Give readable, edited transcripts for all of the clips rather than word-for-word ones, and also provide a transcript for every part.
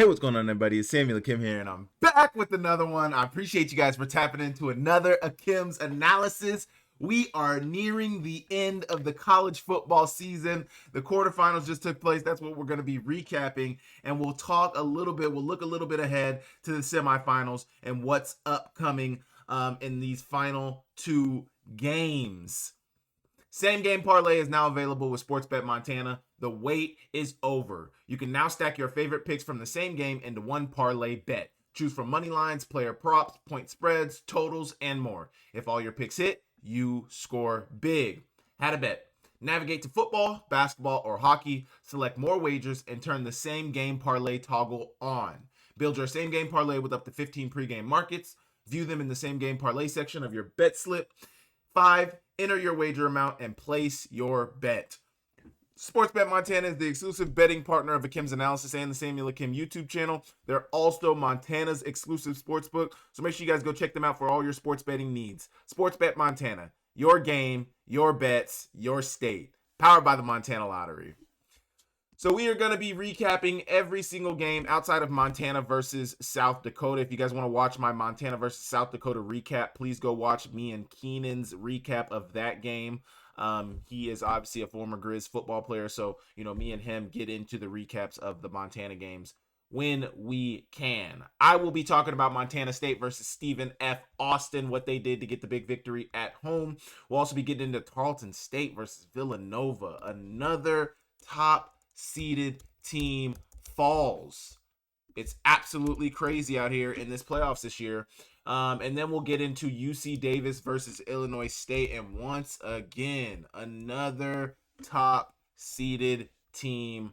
Hey, what's going on, everybody? It's Samuel Akem here, and I'm back with another one. I appreciate you guys for tapping into another Akem'S analysis. We are nearing the end of the college football season. The quarterfinals just took place. That's what we're going to be recapping, and we'll talk a little bit. We'll look a little bit ahead to the semifinals and what's upcoming in these final two games. Same game parlay is now available with Sportsbet Montana. The wait is over. You can now stack your favorite picks from the same game into one parlay bet. Choose from money lines, player props, point spreads, totals, and more. If all your picks hit, you score big. How to bet. Navigate to football, basketball, or hockey, select more wagers, and turn the same game parlay toggle on. Build your same game parlay with up to 15 pregame markets. View them in the same game parlay section of your bet slip. 5. Enter your wager amount and place your bet. Sportsbet Montana is the exclusive betting partner of Akem'S Analysis and the Samuel Akem YouTube channel. They're also Montana's exclusive sportsbook, so make sure you guys go check them out for all your sports betting needs. Sportsbet Montana, your game, your bets, your state. Powered by the Montana Lottery. So we are going to be recapping every single game outside of Montana versus South Dakota. If you guys want to watch my Montana versus South Dakota recap, please go watch me and Keenan's recap of that game. He is obviously a former Grizz football player, so me and him get into the recaps of the Montana games when we can. I will be talking about Montana State versus Stephen F. Austin, what they did to get the big victory at home. We'll also be getting into Tarleton State versus Villanova, another top seeded team falls. It's absolutely crazy out here in this playoffs this year. And then we'll get into UC Davis versus Illinois State. And once again, another top seeded team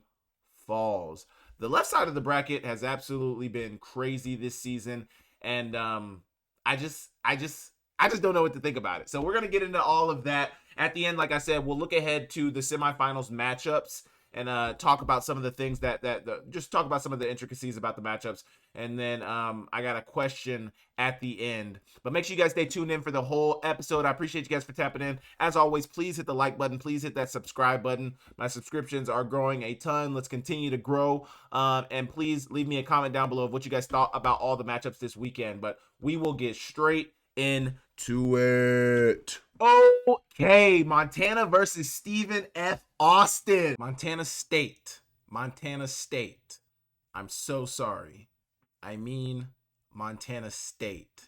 falls. The left side of the bracket has absolutely been crazy this season. And I just don't know what to think about it. So we're going to get into all of that at the end. Like I said, we'll look ahead to the semifinals matchups and talk about some of the things just talk about some of the intricacies about the matchups. And then I got a question at the end. But make sure you guys stay tuned in for the whole episode. I appreciate you guys for tapping in. As always, please hit the like button. Please hit that subscribe button. My subscriptions are growing a ton. Let's continue to grow. And please leave me a comment down below of what you guys thought about all the matchups this weekend. But we will get straight into it. Okay, Montana versus Stephen F. Austin. Montana State. I'm so sorry. I mean Montana State.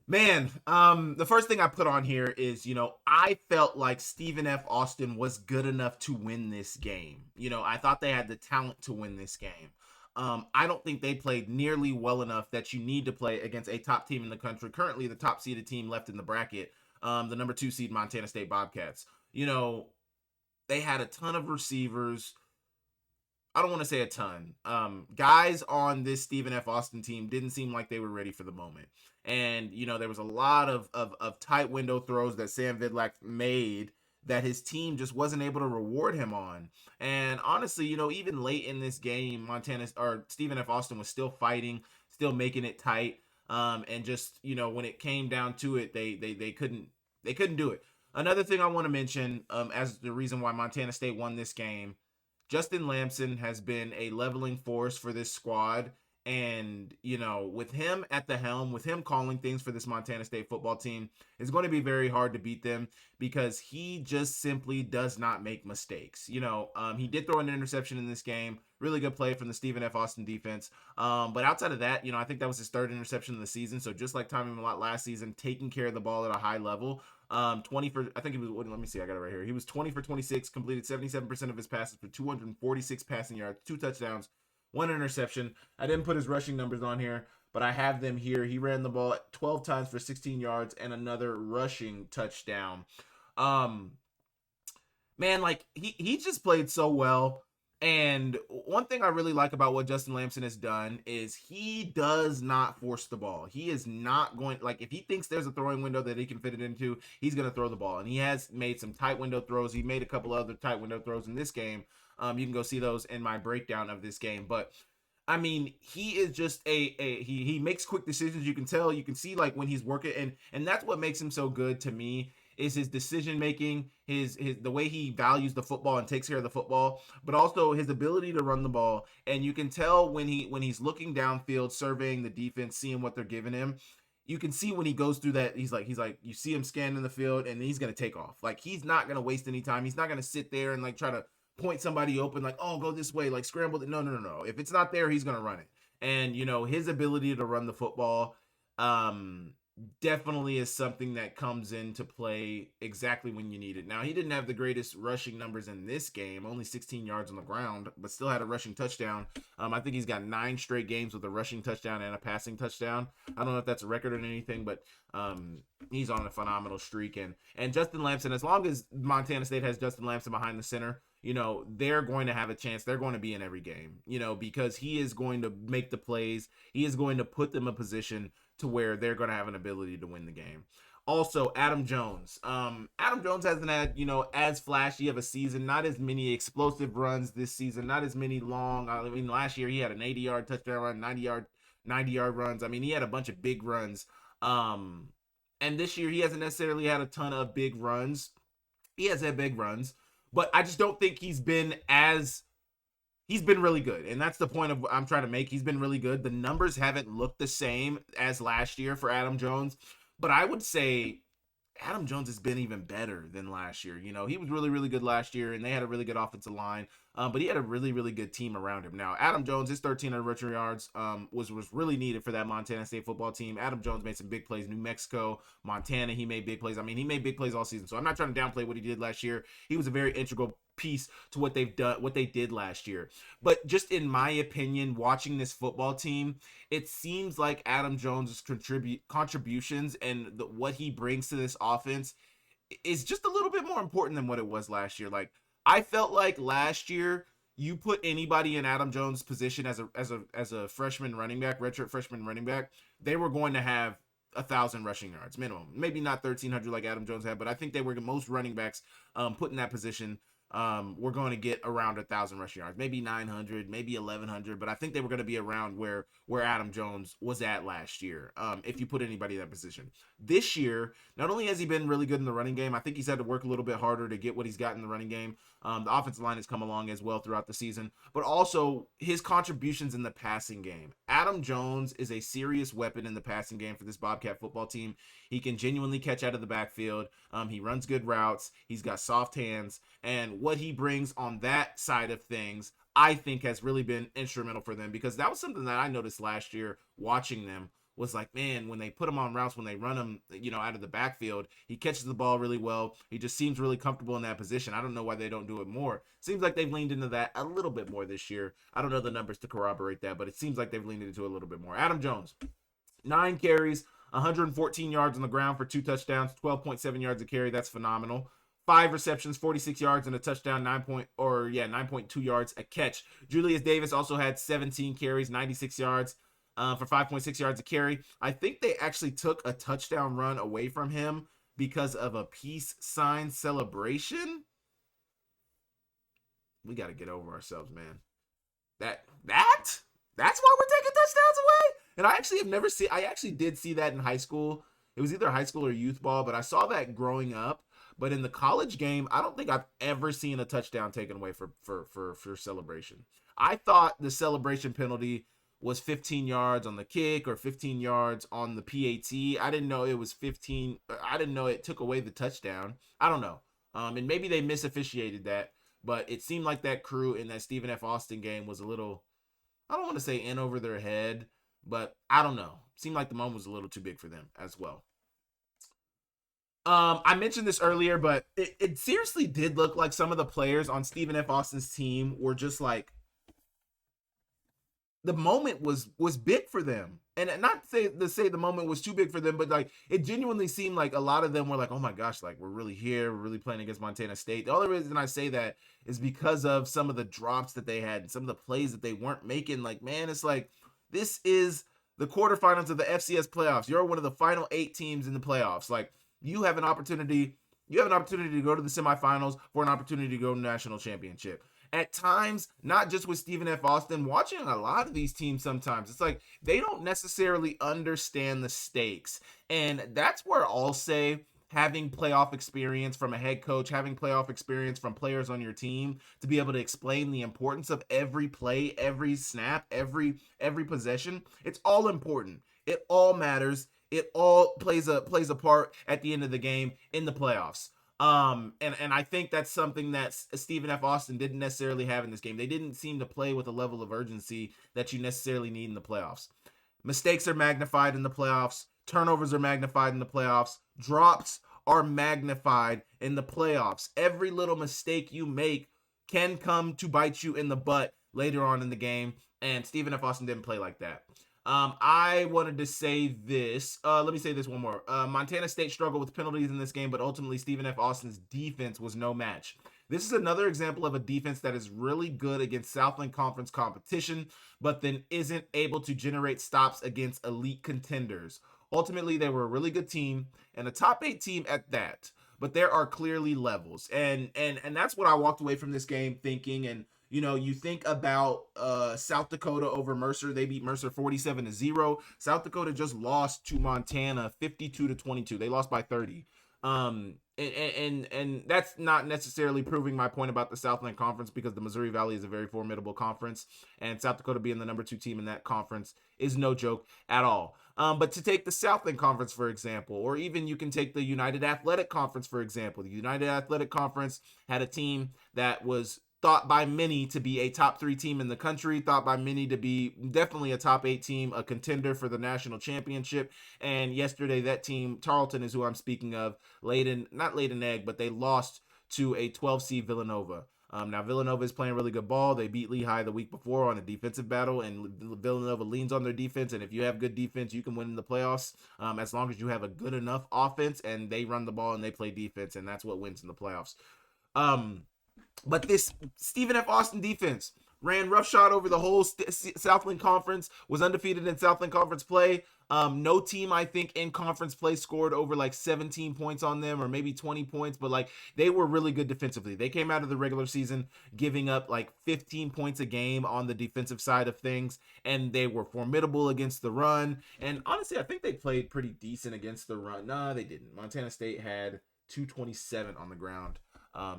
Man, the first thing I put on here is, I felt like Stephen F. Austin was good enough to win this game. I thought they had the talent to win this game. I don't think they played nearly well enough that you need to play against a top team in the country. Currently, the top seeded team left in the bracket, the number 2 seed Montana State Bobcats. They had a ton of receivers. I don't want to say a ton. Guys on this Stephen F. Austin team didn't seem like they were ready for the moment. And, there was a lot of tight window throws that Sam Vidlak made that his team just wasn't able to reward him on. And honestly, even late in this game, Stephen F. Austin was still fighting, still making it tight. And just, when it came down to it, they couldn't do it. Another thing I want to mention, as the reason why Montana State won this game, Justin Lamson has been a leveling force for this squad. And, with him at the helm, with him calling things for this Montana State football team, it's going to be very hard to beat them because he just simply does not make mistakes. He did throw an interception in this game. Really good play from the Stephen F. Austin defense. But outside of that, I think that was his 3rd interception of the season. So just like Tommy Mellott last season, taking care of the ball at a high level. 20 for, I think he was, let me see, I got it right here. He was 20 for 26, completed 77% of his passes for 246 passing yards, 2 touchdowns, 1 interception. I didn't put his rushing numbers on here, but I have them here. He ran the ball 12 times for 16 yards and another rushing touchdown. Man, he just played so well. And one thing I really like about what Justin Lamson has done is he does not force the ball. He is not going, if he thinks there's a throwing window that he can fit it into, he's going to throw the ball. And he has made some tight window throws. He made a couple other tight window throws in this game. You can go see those in my breakdown of this game. But he is just he makes quick decisions. You can tell, you can see when he's working, and that's what makes him so good to me is his decision making, his the way he values the football and takes care of the football, but also his ability to run the ball. And you can tell when he's looking downfield, surveying the defense, seeing what they're giving him. You can see when he goes through that, he's like you see him scanning the field, and he's gonna take off. Like, he's not gonna waste any time. He's not gonna sit there and like try to point somebody open, like, oh, go this way, like scramble. No. If it's not there, he's gonna run it. And his ability to run the football, um, definitely is something that comes into play exactly when you need it. Now, he didn't have the greatest rushing numbers in this game, only 16 yards on the ground, but still had a rushing touchdown. I think he's got 9 straight games with a rushing touchdown and a passing touchdown. I don't know if that's a record or anything, but he's on a phenomenal streak. And Justin Lamson, as long as Montana State has Justin Lamson behind the center, they're going to have a chance. They're going to be in every game, because he is going to make the plays. He is going to put them in position to where they're going to have an ability to win the game. Also, Adam Jones. Adam Jones hasn't had, as flashy of a season, not as many explosive runs this season, not as many long. I mean, last year he had an 80-yard touchdown run, 90-yard runs. I mean, he had a bunch of big runs. And this year he hasn't necessarily had a ton of big runs. He has had big runs, but I just don't think he's been really good. And that's the point of I'm trying to make. He's been really good. The numbers haven't looked the same as last year for Adam Jones, but I would say Adam Jones has been even better than last year. He was really, really good last year, and they had a really good offensive line, but he had a really, really good team around him. Now, Adam Jones, his 1,300 rushing yards was really needed for that Montana State football team. Adam Jones made some big plays. New Mexico, Montana, he made big plays. I mean, he made big plays all season, so I'm not trying to downplay what he did last year. He was a very integral piece to what they did last year. But just in my opinion, watching this football team, it seems like Adam Jones' contributions and what he brings to this offense is just a little bit more important than what it was last year. Like, I felt like last year, you put anybody in Adam Jones' position as a freshman running back, redshirt freshman running back, they were going to have 1,000 rushing yards minimum. Maybe not 1,300 like Adam Jones had, but I think they were most running backs put in that position. We're going to get around 1,000 rushing yards, maybe 900, maybe 1,100, but I think they were going to be around where Adam Jones was at last year. If you put anybody in that position this year, not only has he been really good in the running game, I think he's had to work a little bit harder to get what he's got in the running game. The offensive line has come along as well throughout the season, but also his contributions in the passing game. Adam Jones is a serious weapon in the passing game for this Bobcat football team. He can genuinely catch out of the backfield. He runs good routes. He's got soft hands, and what he brings on that side of things, I think, has really been instrumental for them, because that was something that I noticed last year watching them. Was like, man, when they put him on routes, when they run him, out of the backfield, he catches the ball really well. He just seems really comfortable in that position. I don't know why they don't do it more. Seems like they've leaned into that a little bit more this year. I don't know the numbers to corroborate that, but it seems like they've leaned into it a little bit more. Adam Jones, 9 carries, 114 yards on the ground for 2 touchdowns, 12.7 yards a carry. That's phenomenal. 5 receptions, 46 yards, and a touchdown, 9.2 yards a catch. Julius Davis also had 17 carries, 96 yards. For 5.6 yards a carry. I think they actually took a touchdown run away from him because of a peace sign celebration. We got to get over ourselves, man. That's why we're taking touchdowns away. And I actually did see that in high school. It was either high school or youth ball, but I saw that growing up. But in the college game, I don't think I've ever seen a touchdown taken away for celebration. I thought the celebration penalty was 15 yards on the kick or 15 yards on the PAT. I didn't know it was 15. I didn't know it took away the touchdown. I don't know. And maybe they misofficiated that, but it seemed like that crew in that Stephen F. Austin game was a little, I don't want to say in over their head, but I don't know. Seemed like the moment was a little too big for them as well. I mentioned this earlier, but it seriously did look like some of the players on Stephen F. Austin's team were just like, the moment was big for them. And not to say the moment was too big for them, but like it genuinely seemed like a lot of them were like, oh my gosh, like we're really here, we're really playing against Montana State. The only reason I say that is because of some of the drops that they had and some of the plays that they weren't making. Like, man, it's like, this is the quarterfinals of the FCS playoffs. You're one of the final 8 teams in the playoffs. Like, you have an opportunity to go to the semifinals for an opportunity to go to the national championship. At times, not just with Stephen F. Austin, watching a lot of these teams sometimes, it's like they don't necessarily understand the stakes. And that's where I'll say having playoff experience from a head coach, having playoff experience from players on your team to be able to explain the importance of every play, every snap, every possession. It's all important. It all matters. It all plays a part at the end of the game in the playoffs. And I think that's something that Stephen F. Austin didn't necessarily have in this game. They didn't seem to play with a level of urgency that you necessarily need in the playoffs. Mistakes are magnified in the playoffs. Turnovers are magnified in the playoffs. Drops are magnified in the playoffs. Every little mistake you make can come to bite you in the butt later on in the game. And Stephen F. Austin didn't play like that. I wanted to say this. Let me say this one more. Montana State struggled with penalties in this game, but ultimately Stephen F. Austin's defense was no match. This is another example of a defense that is really good against Southland Conference competition, but then isn't able to generate stops against elite contenders. Ultimately, they were a really good team and a top 8 team at that. But there are clearly levels, and that's what I walked away from this game thinking. And you think about South Dakota over Mercer. They beat Mercer 47-0. South Dakota just lost to Montana 52-22. They lost by 30. And that's not necessarily proving my point about the Southland Conference, because the Missouri Valley is a very formidable conference, and South Dakota being the number 2 team in that conference is no joke at all. But to take the Southland Conference, for example, or even you can take the United Athletic Conference, for example. The United Athletic Conference had a team that was thought by many to be a top 3 team in the country, thought by many to be definitely a top 8 team, a contender for the national championship. And yesterday, that team, Tarleton is who I'm speaking of, not laid an egg, but they lost to a 12 seed Villanova. Now, Villanova is playing really good ball. They beat Lehigh the week before on a defensive battle, and Villanova leans on their defense. And if you have good defense, you can win in the playoffs, as long as you have a good enough offense and they run the ball and they play defense, and that's what wins in the playoffs. But this Stephen F. Austin defense ran roughshod over the whole Southland Conference, was undefeated in Southland Conference play. No team, I think, in conference play scored over like 17 points on them, or maybe 20 points, but like they were really good defensively. They came out of the regular season giving up like 15 points a game on the defensive side of things, and they were formidable against the run. And honestly, I think they played pretty decent against the run. No, they didn't. Montana State had 227 on the ground.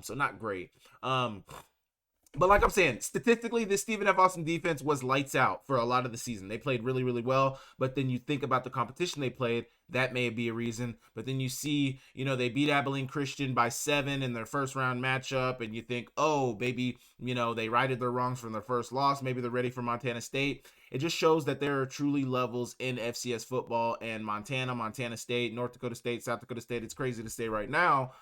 So not great. But like I'm saying, statistically, this Stephen F. Austin defense was lights out for a lot of the season. They played really, really well. But then you think about the competition they played, that may be a reason. But then you see, they beat Abilene Christian by 7 in their first round matchup, and you think, oh, maybe, they righted their wrongs from their first loss. Maybe they're ready for Montana State. It just shows that there are truly levels in FCS football, and Montana State, North Dakota State, South Dakota State. It's crazy to say right now.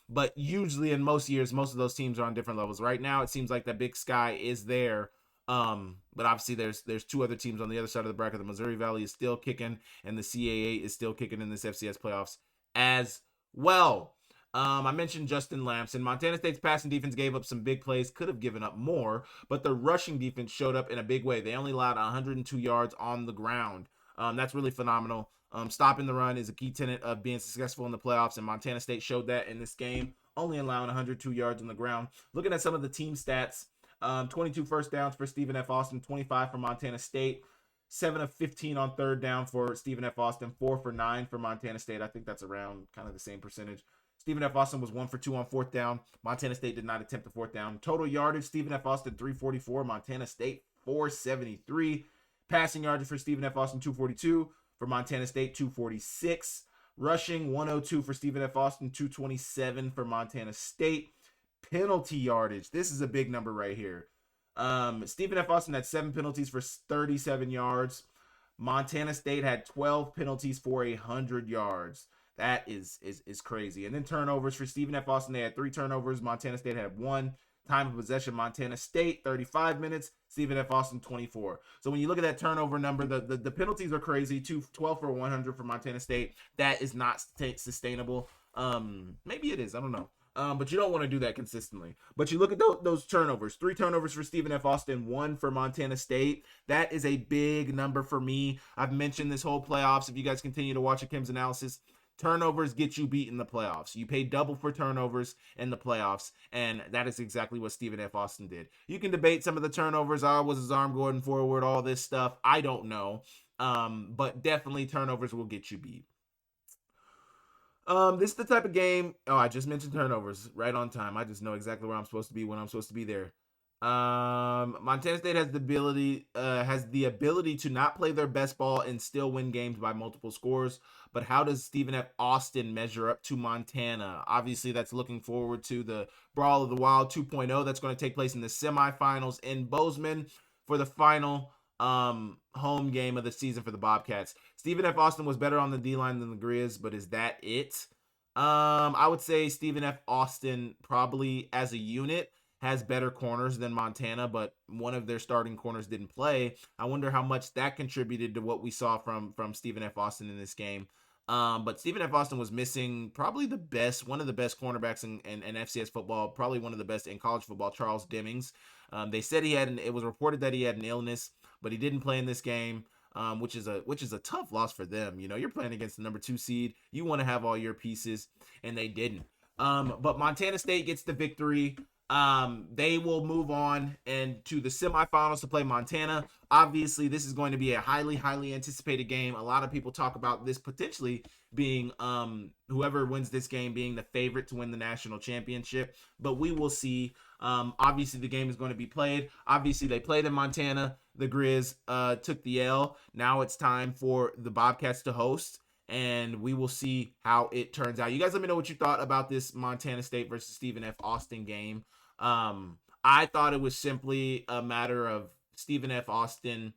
But usually in most years, most of those teams are on different levels. Right now, it seems like that Big Sky is there. But obviously there's 2 other teams on the other side of the bracket. The Missouri Valley is still kicking, and the CAA is still kicking in this FCS playoffs as well. I mentioned Justin Lamson. Montana State's passing defense gave up some big plays, could have given up more, but the rushing defense showed up in a big way. They only allowed 102 yards on the ground. That's really phenomenal. Stopping the run is a key tenet of being successful in the playoffs, and Montana State showed that in this game, only allowing 102 yards on the ground. Looking at some of the team stats, 22 first downs for Stephen F. Austin, 25 for Montana State, 7 of 15 on third down for Stephen F. Austin, 4 for 9 for Montana State. I think that's around kind of the same percentage. Stephen F. Austin was 1 for 2 on fourth down. Montana State did not attempt the fourth down. Total yardage, Stephen F. Austin, 344. Montana State, 473. Passing yardage for Stephen F. Austin, 242. For Montana State, 246. Rushing, 102 for Stephen F. Austin, 227 for Montana State. Penalty yardage. This is a big number right here. Stephen F. Austin had 7 penalties for 37 yards. Montana State had 12 penalties for 100 yards. That is crazy. And then turnovers for Stephen F. Austin, they had 3 turnovers. Montana State had 1. Time of possession, Montana State, 35 minutes. Stephen F. Austin, 24. So when you look at that turnover number, the penalties are crazy. 12 for 100 for Montana State. That is not sustainable. Maybe it is. I don't know. But you don't want to do that consistently. But you look at those turnovers. 3 turnovers for Stephen F. Austin, 1 for Montana State. That is a big number for me. I've mentioned this whole playoffs. If you guys continue to watch Akem'S analysis, turnovers get you beat in the playoffs. You pay double for turnovers in the playoffs, and that is exactly what Stephen F. Austin did. You can debate some of the turnovers. Was his arm going forward? All this stuff. I don't know. But definitely turnovers will get you beat. This is the type of game. Oh, I just mentioned turnovers right on time. I just know exactly where I'm supposed to be when I'm supposed to be there. Montana State has the ability to not play their best ball and still win games by multiple scores. But how does Stephen F. Austin measure up to Montana? Obviously, that's looking forward to the Brawl of the Wild 2.0 that's going to take place in the semifinals in Bozeman for the final home game of the season for the Bobcats. Stephen F. Austin was better on the D line than the Grizz, but is that it? I would say Stephen F. Austin probably as a unit has better corners than Montana, but one of their starting corners didn't play. I wonder how much that contributed to what we saw from Stephen F. Austin in this game. But Stephen F. Austin was missing probably one of the best cornerbacks in FCS football, probably one of the best in college football, Charles Demings. They said it was reported that he had an illness, but he didn't play in this game. Which is a tough loss for them. You know, you're playing against the number 2 seed. You want to have all your pieces, and they didn't. But Montana State gets the victory. They will move on and to the semifinals to play Montana. Obviously, this is going to be a highly anticipated game. A lot of people talk about this potentially being whoever wins this game being the favorite to win the national championship, but we will see. Obviously, the game is going to be played. Obviously, they played in Montana. The Grizz took the L. Now it's time for the Bobcats to host, and we will see how it turns out. You guys let me know what you thought about this Montana State versus Stephen F. Austin game. I thought it was simply a matter of Stephen F. Austin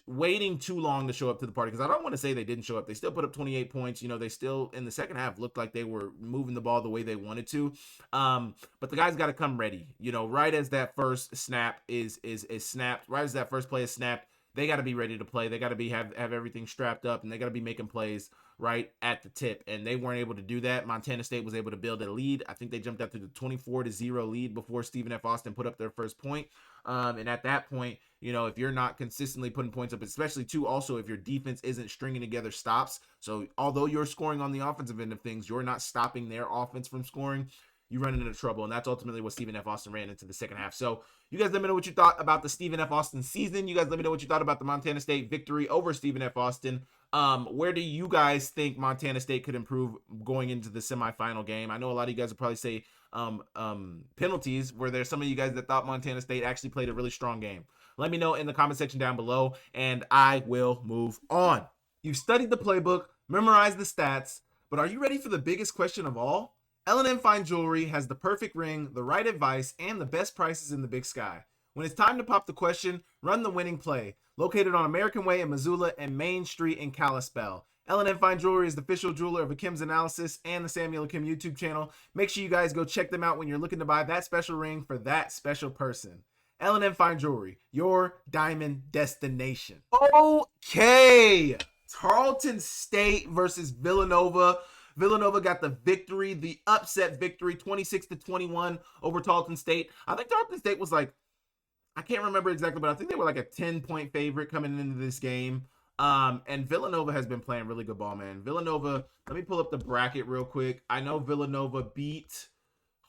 waiting too long to show up to the party, because I don't want to say they didn't show up. They still put up 28 points. You know, they still in the second half looked like they were moving the ball the way they wanted to. But the guys got to come ready. You know, right as that first snap is snapped, right as that first play is snapped, they got to be ready to play. They got to be have everything strapped up, and they got to be making plays right at the tip. And they weren't able to do that. Montana State was able to build a lead. I think they jumped up to the 24-0 lead before Stephen F. Austin put up their first point. And at that point, you know, if you're not consistently putting points up, especially too, also if your defense isn't stringing together stops. So although you're scoring on the offensive end of things, you're not stopping their offense from scoring. You run into trouble, and that's ultimately what Stephen F. Austin ran into the second half. So you guys let me know what you thought about the Stephen F. Austin season. You guys let me know what you thought about the Montana State victory over Stephen F. Austin. Where do you guys think Montana State could improve going into the semifinal game? I know a lot of you guys would probably say penalties. Were there some of you guys that thought Montana State actually played a really strong game? Let me know in the comment section down below, and I will move on. You've studied the playbook, memorized the stats, but are you ready for the biggest question of all? L&M Fine Jewelry has the perfect ring, the right advice, and the best prices in the Big Sky. When it's time to pop the question, run the winning play. Located on American Way in Missoula and Main Street in Kalispell. L&M Fine Jewelry is the official jeweler of Akem'S Analysis and the Samuel Akem YouTube channel. Make sure you guys go check them out when you're looking to buy that special ring for that special person. L&M Fine Jewelry, your diamond destination. Okay, Tarleton State versus Villanova. Villanova got the victory, the upset victory, 26-21 over Tarleton State. I think Tarleton State was like, I can't remember exactly, but I think they were like a 10-point favorite coming into this game. And Villanova has been playing really good ball, man. Villanova, let me pull up the bracket real quick. I know Villanova beat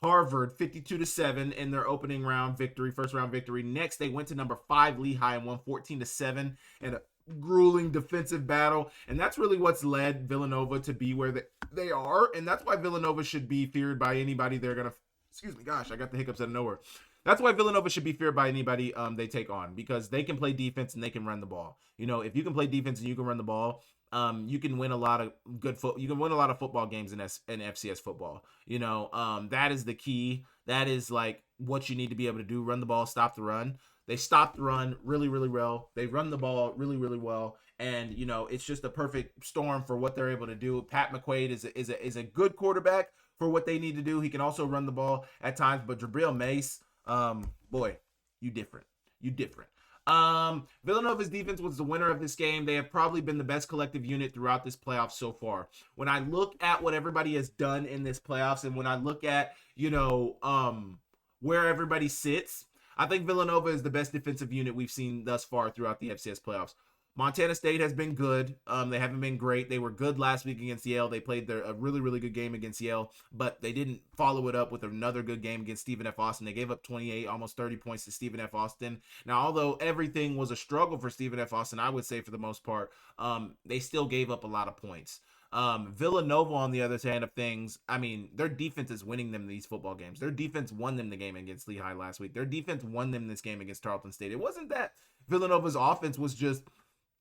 Harvard 52-7 in their opening round victory, first round victory. Next, they went to number 5 Lehigh and won 14-7 in a grueling defensive battle, and that's really what's led Villanova to be where they are, and that's why Villanova should be feared by anybody they're gonna, excuse me, gosh, I got the hiccups out of nowhere. That's why Villanova should be feared by anybody they take on, because they can play defense and they can run the ball. You know, if you can play defense and you can run the ball, you can win a lot of you can win a lot of football games in FCS football. You know, that is the key. That is like what you need to be able to do: run the ball, stop the run. They stop the run really well. They run the ball really well, and you know, it's just a perfect storm for what they're able to do. Pat McQuaid is a good quarterback for what they need to do. He can also run the ball at times, but Jabril Mace, boy, you different. Villanova's defense was the winner of this game. They have probably been the best collective unit throughout this playoff so far. When I look at what everybody has done in this playoffs, and when I look at, you know, where everybody sits, I think Villanova is the best defensive unit we've seen thus far throughout the FCS playoffs. Montana State has been good. They haven't been great. They were good last week against Yale. They played a really good game against Yale, but they didn't follow it up with another good game against Stephen F. Austin. They gave up 28, almost 30 points to Stephen F. Austin. Now, although everything was a struggle for Stephen F. Austin, I would say for the most part, they still gave up a lot of points. Villanova, on the other hand of things, I mean, their defense is winning them these football games. Their defense won them the game against Lehigh last week. Their defense won them this game against Tarleton State. It wasn't that Villanova's offense was just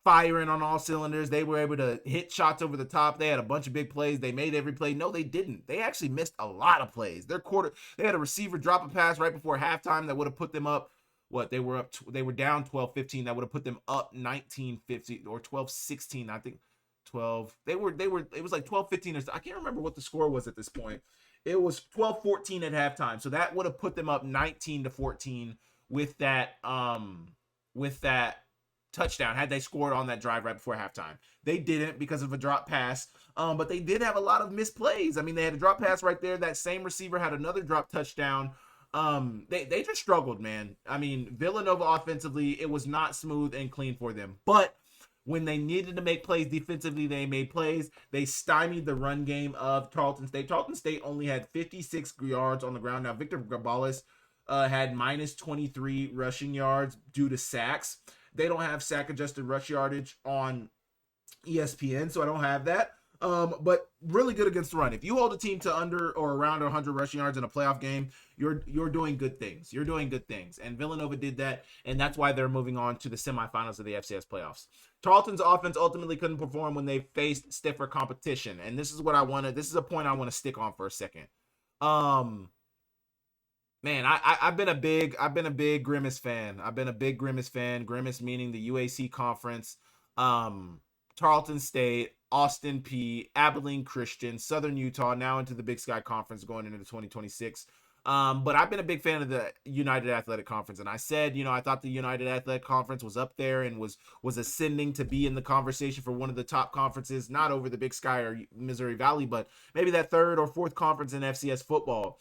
firing on all cylinders. They were able to hit shots over the top. They had a bunch of big plays. They made every play. No, they didn't. They actually missed a lot of plays. They had a receiver drop a pass right before halftime that would have put them up. They were down 12-15. That would have put them up 19-15 or 12-16. I think 12. It was like 12-15 or I can't remember what the score was at this point. It was 12-14 at halftime. So that would have put them up 19-14 with that touchdown had they scored on that drive right before halftime. They didn't because of a drop pass, but they did have a lot of misplays. I mean, they had a drop pass right there. That same receiver had another drop touchdown. They just struggled, man. I mean, Villanova offensively, it was not smooth and clean for them. But when they needed to make plays defensively, they made plays. They stymied the run game of Tarleton State. Tarleton State only had 56 yards on the ground. Now, Victor Gabales had minus 23 rushing yards due to sacks. They don't have sack-adjusted rush yardage on ESPN, so I don't have that. But really good against the run. If you hold a team to under or around 100 rushing yards in a playoff game, you're doing good things. You're doing good things. And Villanova did that, and that's why they're moving on to the semifinals of the FCS Playoffs. Tarleton's offense ultimately couldn't perform when they faced stiffer competition. And this is a point I want to stick on for a second. Man, I've been a big Grimace fan. Grimace meaning the UAC conference, Tarleton State, Austin Peay, Abilene Christian, Southern Utah, now into the Big Sky Conference going into 2026. But I've been a big fan of the United Athletic Conference, and I said, I thought the United Athletic Conference was up there and was ascending to be in the conversation for one of the top conferences, not over the Big Sky or Missouri Valley, but maybe that third or fourth conference in FCS football.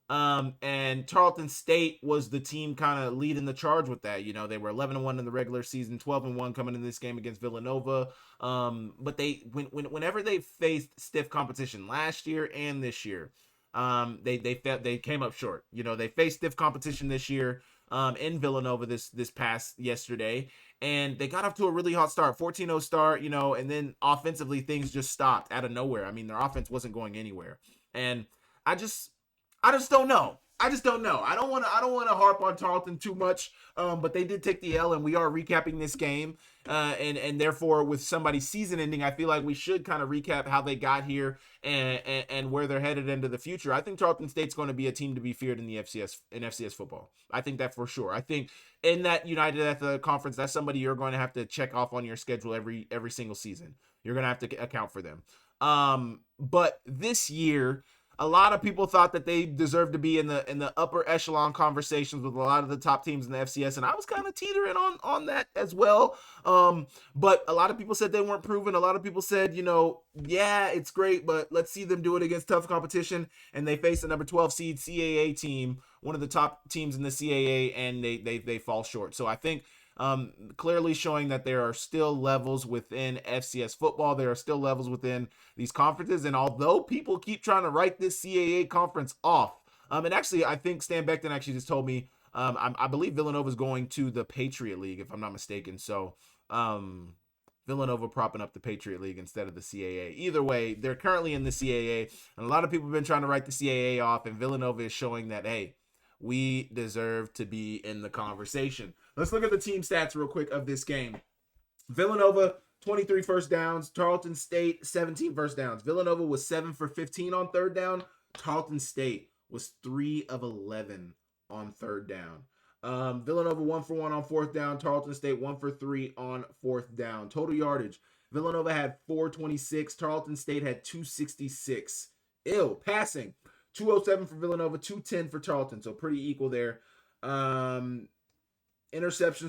And Tarleton State was the team kind of leading the charge with that. They were 11-1 in the regular season, 12-1 coming into this game against Villanova. But whenever they faced stiff competition last year and this year, they came up short. They faced stiff competition this year in Villanova this past yesterday, and they got off to a really hot start, 14-0 start, and then offensively things just stopped out of nowhere. I mean, their offense wasn't going anywhere, and I just don't know. I don't want to harp on Tarleton too much, but they did take the L, and we are recapping this game, and therefore with somebody's season ending, I feel like we should kind of recap how they got here and where they're headed into the future. I think Tarleton State's going to be a team to be feared in the FCS football. I think that for sure. I think in that United Athletic Conference, that's somebody you're going to have to check off on your schedule every single season. You're going to have to account for them. But this year, a lot of people thought that they deserved to be in the upper echelon conversations with a lot of the top teams in the FCS, and I was kind of teetering on that as well. But a lot of people said they weren't proven. A lot of people said, yeah, it's great, but let's see them do it against tough competition. And they faced the number 12 seed CAA team, one of the top teams in the CAA, and they fall short. So I think clearly showing that there are still levels within FCS football. There are still levels within these conferences. And although people keep trying to write this CAA conference off, and actually, I think Stan Beckton actually just told me, I believe Villanova is going to the Patriot League, if I'm not mistaken. So, Villanova propping up the Patriot League instead of the CAA. Either way, they're currently in the CAA, and a lot of people have been trying to write the CAA off, and Villanova is showing that, hey, we deserve to be in the conversation. Let's look at the team stats real quick of this game. Villanova, 23 first downs. Tarleton State, 17 first downs. Villanova was 7 for 15 on third down. Tarleton State was 3 of 11 on third down. Villanova 1 for 1 on fourth down. Tarleton State 1 for 3 on fourth down. Total yardage. Villanova had 426. Tarleton State had 266. Passing. 207 for Villanova, 210 for Tarleton. So pretty equal there. Interceptions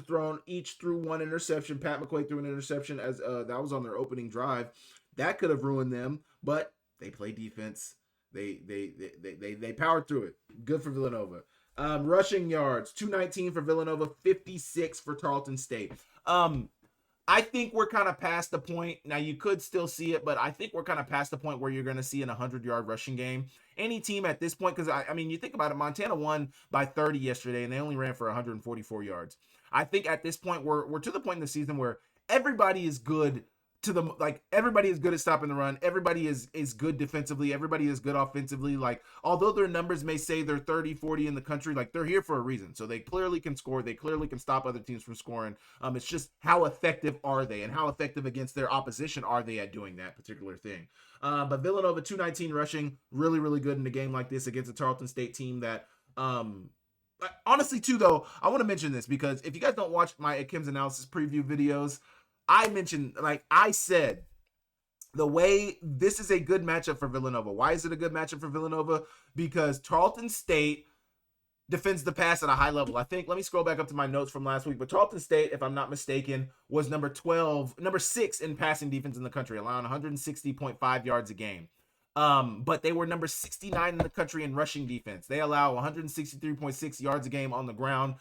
thrown, each threw one interception. Pat McQuaid threw an interception as that was on their opening drive. That could have ruined them, but they play defense. They powered through it. Good for Villanova. Rushing yards, 219 for Villanova, 56 for Tarleton State. I think we're kind of past the point. Now, you could still see it, but I think we're kind of past the point where you're going to see an 100-yard rushing game. Any team at this point, because, I mean, you think about it, Montana won by 30 yesterday, and they only ran for 144 yards. I think at this point, we're to the point in the season where everybody is good to the, like, everybody is good at stopping the run. Everybody is good defensively. Everybody is good offensively. Like, although their numbers may say they're 30-40 in the country, like, they're here for a reason. So they clearly can score. They clearly can stop other teams from scoring. It's just how effective are they, and how effective against their opposition are they at doing that particular thing. But Villanova 219 rushing, really, really good in a game like this against a Tarleton State team that, honestly, too, though, I want to mention this because if you guys don't watch my Akem'S analysis preview videos, I mentioned, like I said, the way this is a good matchup for Villanova. Why is it a good matchup for Villanova? Because Tarleton State defends the pass at a high level. I think, let me scroll back up to my notes from last week, but Tarleton State, if I'm not mistaken, was number 6 in passing defense in the country, allowing 160.5 yards a game. But they were number 69 in the country in rushing defense. They allow 163.6 yards a game on the ground,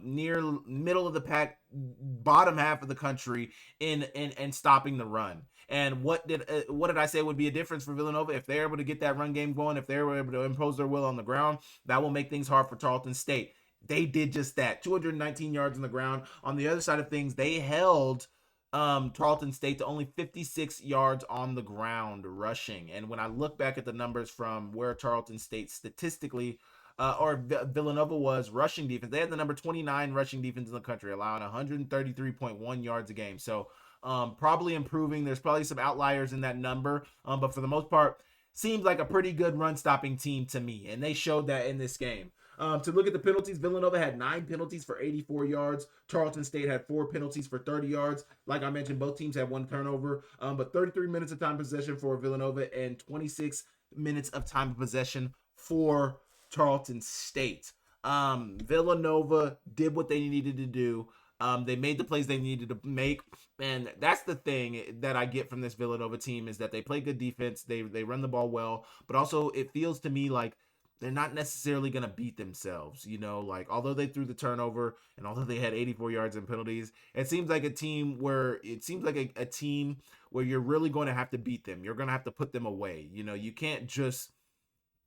near middle of the pack, bottom half of the country in stopping the run. And what did I say would be a difference for Villanova? If they're able to get that run game going, if they were able to impose their will on the ground, that will make things hard for Tarleton State. They did just that. 219 yards on the ground. On the other side of things, they held Tarleton State to only 56 yards on the ground rushing. And when I look back at the numbers from where Tarleton State statistically or Villanova was rushing defense, they had the number 29 rushing defense in the country, allowing 133.1 yards a game. So probably improving. There's probably some outliers in that number, but for the most part, seems like a pretty good run stopping team to me, and they showed that in this game. To look at the penalties, Villanova had 9 penalties for 84 yards. Tarleton State had 4 penalties for 30 yards. Like I mentioned, both teams had 1 turnover, but 33 minutes of time possession for Villanova and 26 minutes of time of possession for Tarleton State. Villanova did what they needed to do. They made the plays they needed to make, and that's the thing that I get from this Villanova team is that they play good defense, they run the ball well, but also it feels to me like they're not necessarily going to beat themselves, like although they threw the turnover and although they had 84 yards in penalties, it seems like a team where you're really going to have to beat them. You're going to have to put them away. You can't just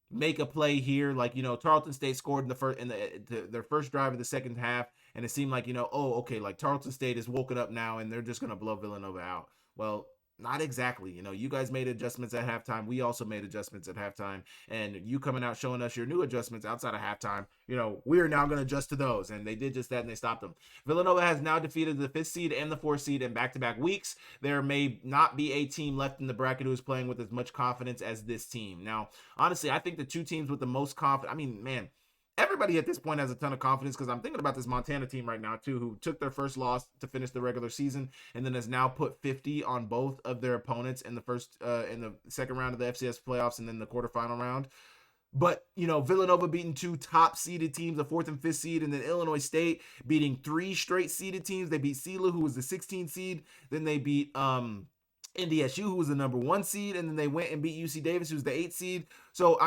make a play here. Like, Tarleton State scored in their first drive of the second half, and it seemed like, okay, like Tarleton State is woken up now and they're just going to blow Villanova out. Well, not exactly. You guys made adjustments at halftime. We also made adjustments at halftime. And you coming out showing us your new adjustments outside of halftime, we are now going to adjust to those. And they did just that, and they stopped them. Villanova has now defeated the 5th seed and the 4th seed in back-to-back weeks. There may not be a team left in the bracket who is playing with as much confidence as this team. Now, honestly, I think the 2 teams with the most confidence, everybody at this point has a ton of confidence, because I'm thinking about this Montana team right now too, who took their first loss to finish the regular season and then has now put 50 on both of their opponents in the second round of the FCS playoffs and then the quarterfinal round. But, Villanova beating 2 top seeded teams, the 4th and 5th seed, and then Illinois State beating 3 straight seeded teams. They beat SELA, who was the 16th seed. Then they beat NDSU, who was the number 1 seed, and then they went and beat UC Davis, who's the 8th seed. So,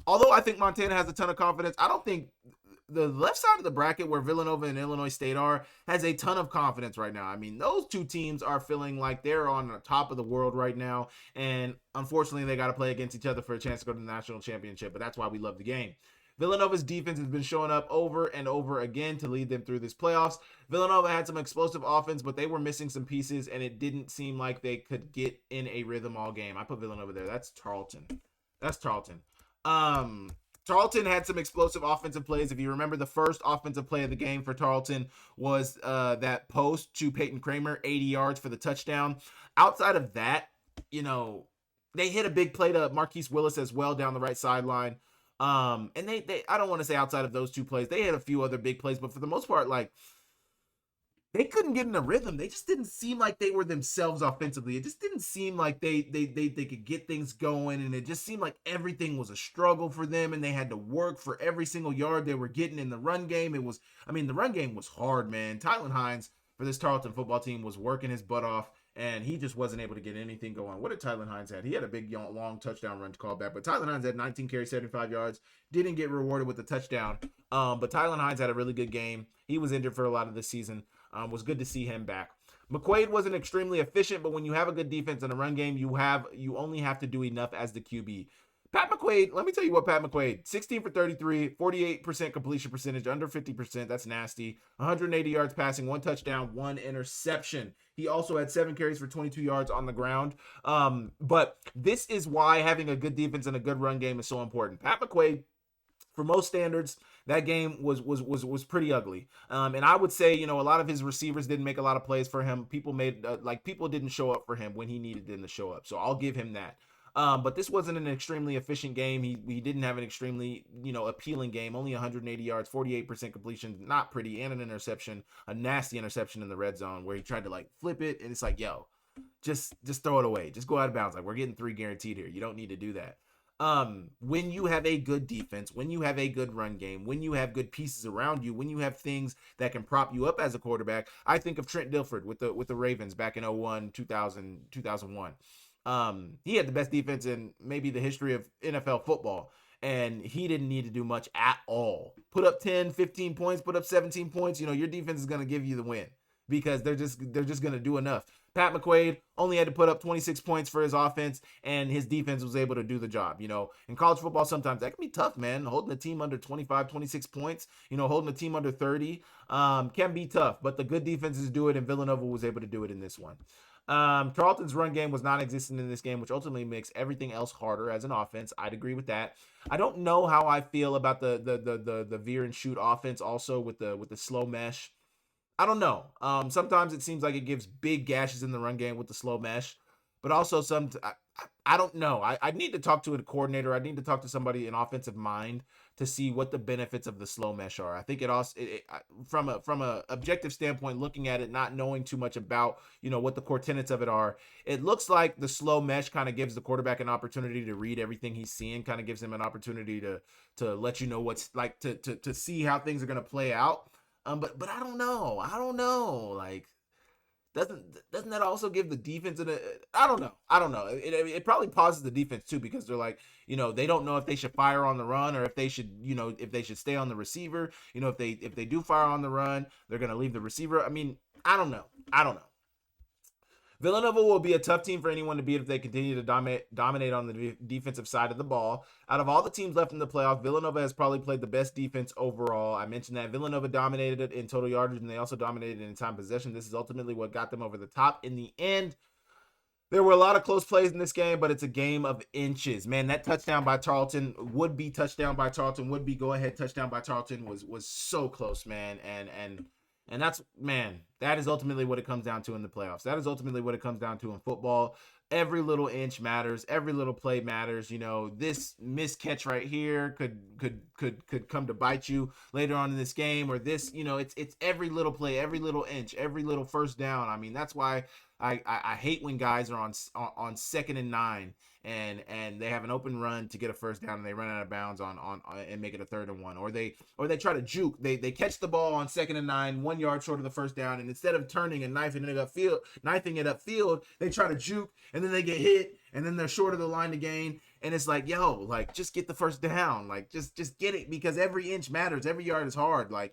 although I think Montana has a ton of confidence, I don't think the left side of the bracket, where Villanova and Illinois State are, has a ton of confidence right now. Those 2 teams are feeling like they're on the top of the world right now, and unfortunately, they got to play against each other for a chance to go to the national championship, but that's why we love the game. Villanova's defense has been showing up over and over again to lead them through this playoffs. Villanova had some explosive offense, but they were missing some pieces, and it didn't seem like they could get in a rhythm all game. I put Villanova there. That's Tarleton. Tarleton had some explosive offensive plays. If you remember, the first offensive play of the game for Tarleton was that post to Peyton Kramer, 80 yards for the touchdown. Outside of that, they hit a big play to Marquise Willis as well down the right sideline. And they I don't want to say outside of those 2 plays, they had a few other big plays, but for the most part, like, they couldn't get in a rhythm. They just didn't seem like they were themselves offensively. It just didn't seem like they could get things going, and it just seemed like everything was a struggle for them, and they had to work for every single yard they were getting in the run game. The run game was hard, man. Tylen Hines for this Tarleton football team was working his butt off, and he just wasn't able to get anything going. What did Tylen Hines have? He had a big, long touchdown run to call back, but Tylen Hines had 19 carries, 75 yards, didn't get rewarded with the touchdown. But Tylen Hines had a really good game. He was injured for a lot of the season. Was good to see him back. McQuaid wasn't extremely efficient, but when you have a good defense and a run game, you only have to do enough as the QB. Pat McQuaid, let me tell you what Pat McQuaid, 16 for 33, 48% completion percentage, under 50%. That's nasty. 180 yards passing, 1 touchdown, 1 interception. He also had 7 carries for 22 yards on the ground. But this is why having a good defense and a good run game is so important. Pat McQuaid, for most standards, that game was pretty ugly. And I would say, a lot of his receivers didn't make a lot of plays for him. People didn't show up for him when he needed them to show up. So I'll give him that. But this wasn't an extremely efficient game. He didn't have an extremely, appealing game. Only 180 yards, 48% completion, not pretty, and an interception, a nasty interception in the red zone where he tried to flip it, and it's like, yo, just throw it away. Just go out of bounds. We're getting 3 guaranteed here. You don't need to do that. When you have a good defense, when you have a good run game, when you have good pieces around you, when you have things that can prop you up as a quarterback, I think of Trent Dilford with the Ravens back in 01, 2000, 2001. He had the best defense in maybe the history of NFL football, and he didn't need to do much at all. Put up 10, 15 points, put up 17 points, your defense is going to give you the win because they're just going to do enough. Pat McQuaid only had to put up 26 points for his offense, and his defense was able to do the job. In college football, sometimes that can be tough, man. Holding a team under 25, 26 points, holding a team under 30 can be tough, but the good defenses do it, and Villanova was able to do it in this one. Tarleton's run game was non-existent in this game, which ultimately makes everything else harder as an offense. I'd agree with that. I don't know how I feel about the veer and shoot offense also with the slow mesh. I don't know. Sometimes it seems like it gives big gashes in the run game with the slow mesh, but also I don't know. I need to talk to a coordinator. I need to talk to somebody in offensive mind to see what the benefits of the slow mesh are. I think it also, from a objective standpoint, looking at it, not knowing too much about, what the core tenets of it are, it looks like the slow mesh kind of gives the quarterback an opportunity to read everything he's seeing, kind of gives him an opportunity to let you know what's to see how things are going to play out. But I don't know. Doesn't that also give the defense I don't know. It probably pauses the defense too, because they're like, they don't know if they should fire on the run or if they should, if they should stay on the receiver. If they do fire on the run, they're going to leave the receiver. I mean, I don't know. Villanova will be a tough team for anyone to beat if they continue to dominate on the defensive side of the ball. Out of all the teams left in the playoff, Villanova has probably played the best defense overall. I mentioned that Villanova dominated it in total yardage, and they also dominated in time possession. This is ultimately what got them over the top in the end. There were a lot of close plays in this game, but it's a game of inches. Man, that touchdown by Tarleton, would-be go-ahead touchdown by Tarleton was so close, man. And that's, man, that is ultimately what it comes down to in the playoffs. That is ultimately what it comes down to in football. Every little inch matters. Every little play matters. This miscatch right here could come to bite you later on in this game, or this, it's every little play, every little inch, every little first down. I mean, that's why I hate when guys are on 2nd and 9 and they have an open run to get a first down and they run out of bounds on and make it a 3rd and 1, or they try to juke. They catch the ball on 2nd and 9, 1 yard short of the first down, and instead of turning and knifing it upfield, they try to juke, and then they get hit, and then they're short of the line to gain. And it's like, yo, just get the first down, just get it, because every inch matters, every yard is hard, but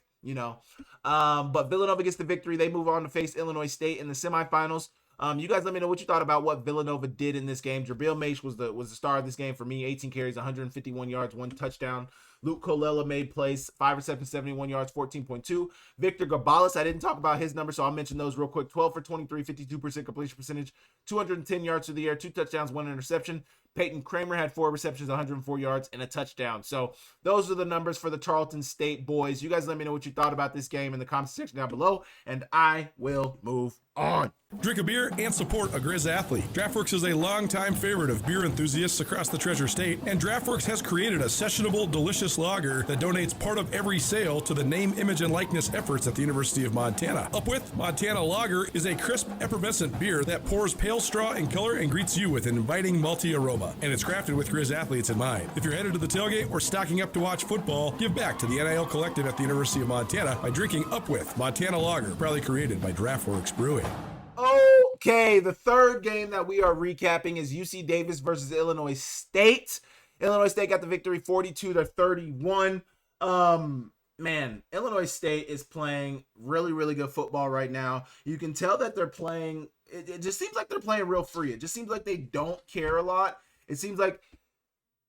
Villanova gets the victory. They move on to face Illinois State in the semifinals. You guys let me know what you thought about what Villanova did in this game. Jabril Mace was the star of this game for me. 18 carries, 151 yards, 1 touchdown. Luke Colella made plays, 5 receptions, 71 yards, 14.2. Victor Gabalis, I didn't talk about his numbers, so I'll mention those real quick. 12 for 23, 52% completion percentage, 210 yards through the air, 2 touchdowns, 1 interception. Peyton Kramer had 4 receptions, 104 yards, and a touchdown. So those are the numbers for the Tarleton State boys. You guys let me know what you thought about this game in the comment section down below, and I will move on. Drink a beer and support a Grizz athlete. DraftWorks is a longtime favorite of beer enthusiasts across the Treasure State, and DraftWorks has created a sessionable, delicious lager that donates part of every sale to the name, image, and likeness efforts at the University of Montana. Up with Montana Lager is a crisp, effervescent beer that pours pale straw in color and greets you with an inviting malty aroma. And it's crafted with Grizz athletes in mind. If you're headed to the tailgate or stocking up to watch football, give back to the NIL Collective at the University of Montana by drinking Up with Montana Lager, proudly created by DraftWorks Brewing. Okay, the third game that we are recapping is UC Davis versus Illinois State. Illinois State got the victory 42-31. Man, Illinois State is playing really, really good football right now. You can tell that they're playing, it just seems like they're playing real free. It just seems like they don't care a lot. It seems like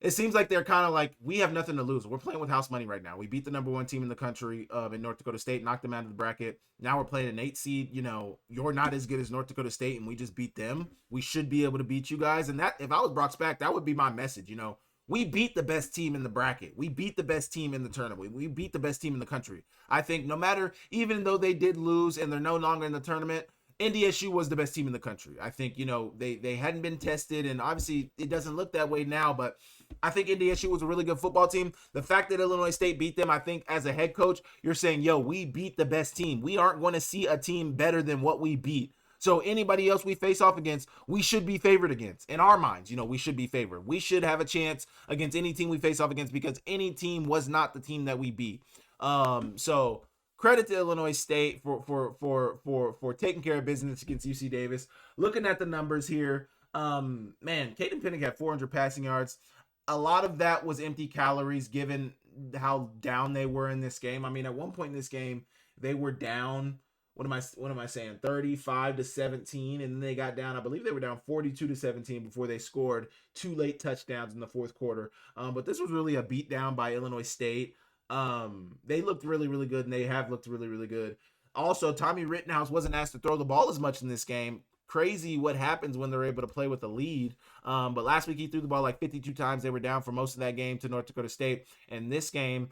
it seems like they're kind of like, we have nothing to lose. We're playing with house money right now. We beat the number one team in the country in North Dakota State, knocked them out of the bracket. Now we're playing an 8 seed. You know, you're not as good as North Dakota State, and we just beat them. We should be able to beat you guys. And that, if I was Brock Spack, that would be my message. You know, we beat the best team in the bracket. We beat the best team in the tournament. We beat the best team in the country. I think no matter, even though they did lose and they're no longer in the tournament, NDSU was the best team in the country. I think, you know, they hadn't been tested, and obviously it doesn't look that way now, but I think NDSU was a really good football team. The fact that Illinois State beat them, I think as a head coach, you're saying, yo, we beat the best team. We aren't going to see a team better than what we beat. So anybody else we face off against, we should be favored against. In our minds, you know, we should be favored. We should have a chance against any team we face off against, because any team was not the team that we beat. So credit to Illinois State for taking care of business against UC Davis. Looking at the numbers here, man, Caden Pinnock had 400 passing yards. A lot of that was empty calories, given how down they were in this game. I mean, at one point in this game, they were down. What am I saying? 35-17, and then they got down. I believe they were down 42-17 before they scored 2 late touchdowns in the fourth quarter. But this was really a beatdown by Illinois State. They looked really, really good, and they have looked really, really good. Also, Tommy Rittenhouse wasn't asked to throw the ball as much in this game. Crazy what happens when they're able to play with a lead. But last week he threw the ball like 52 times. They were down for most of that game to North Dakota State. And this game,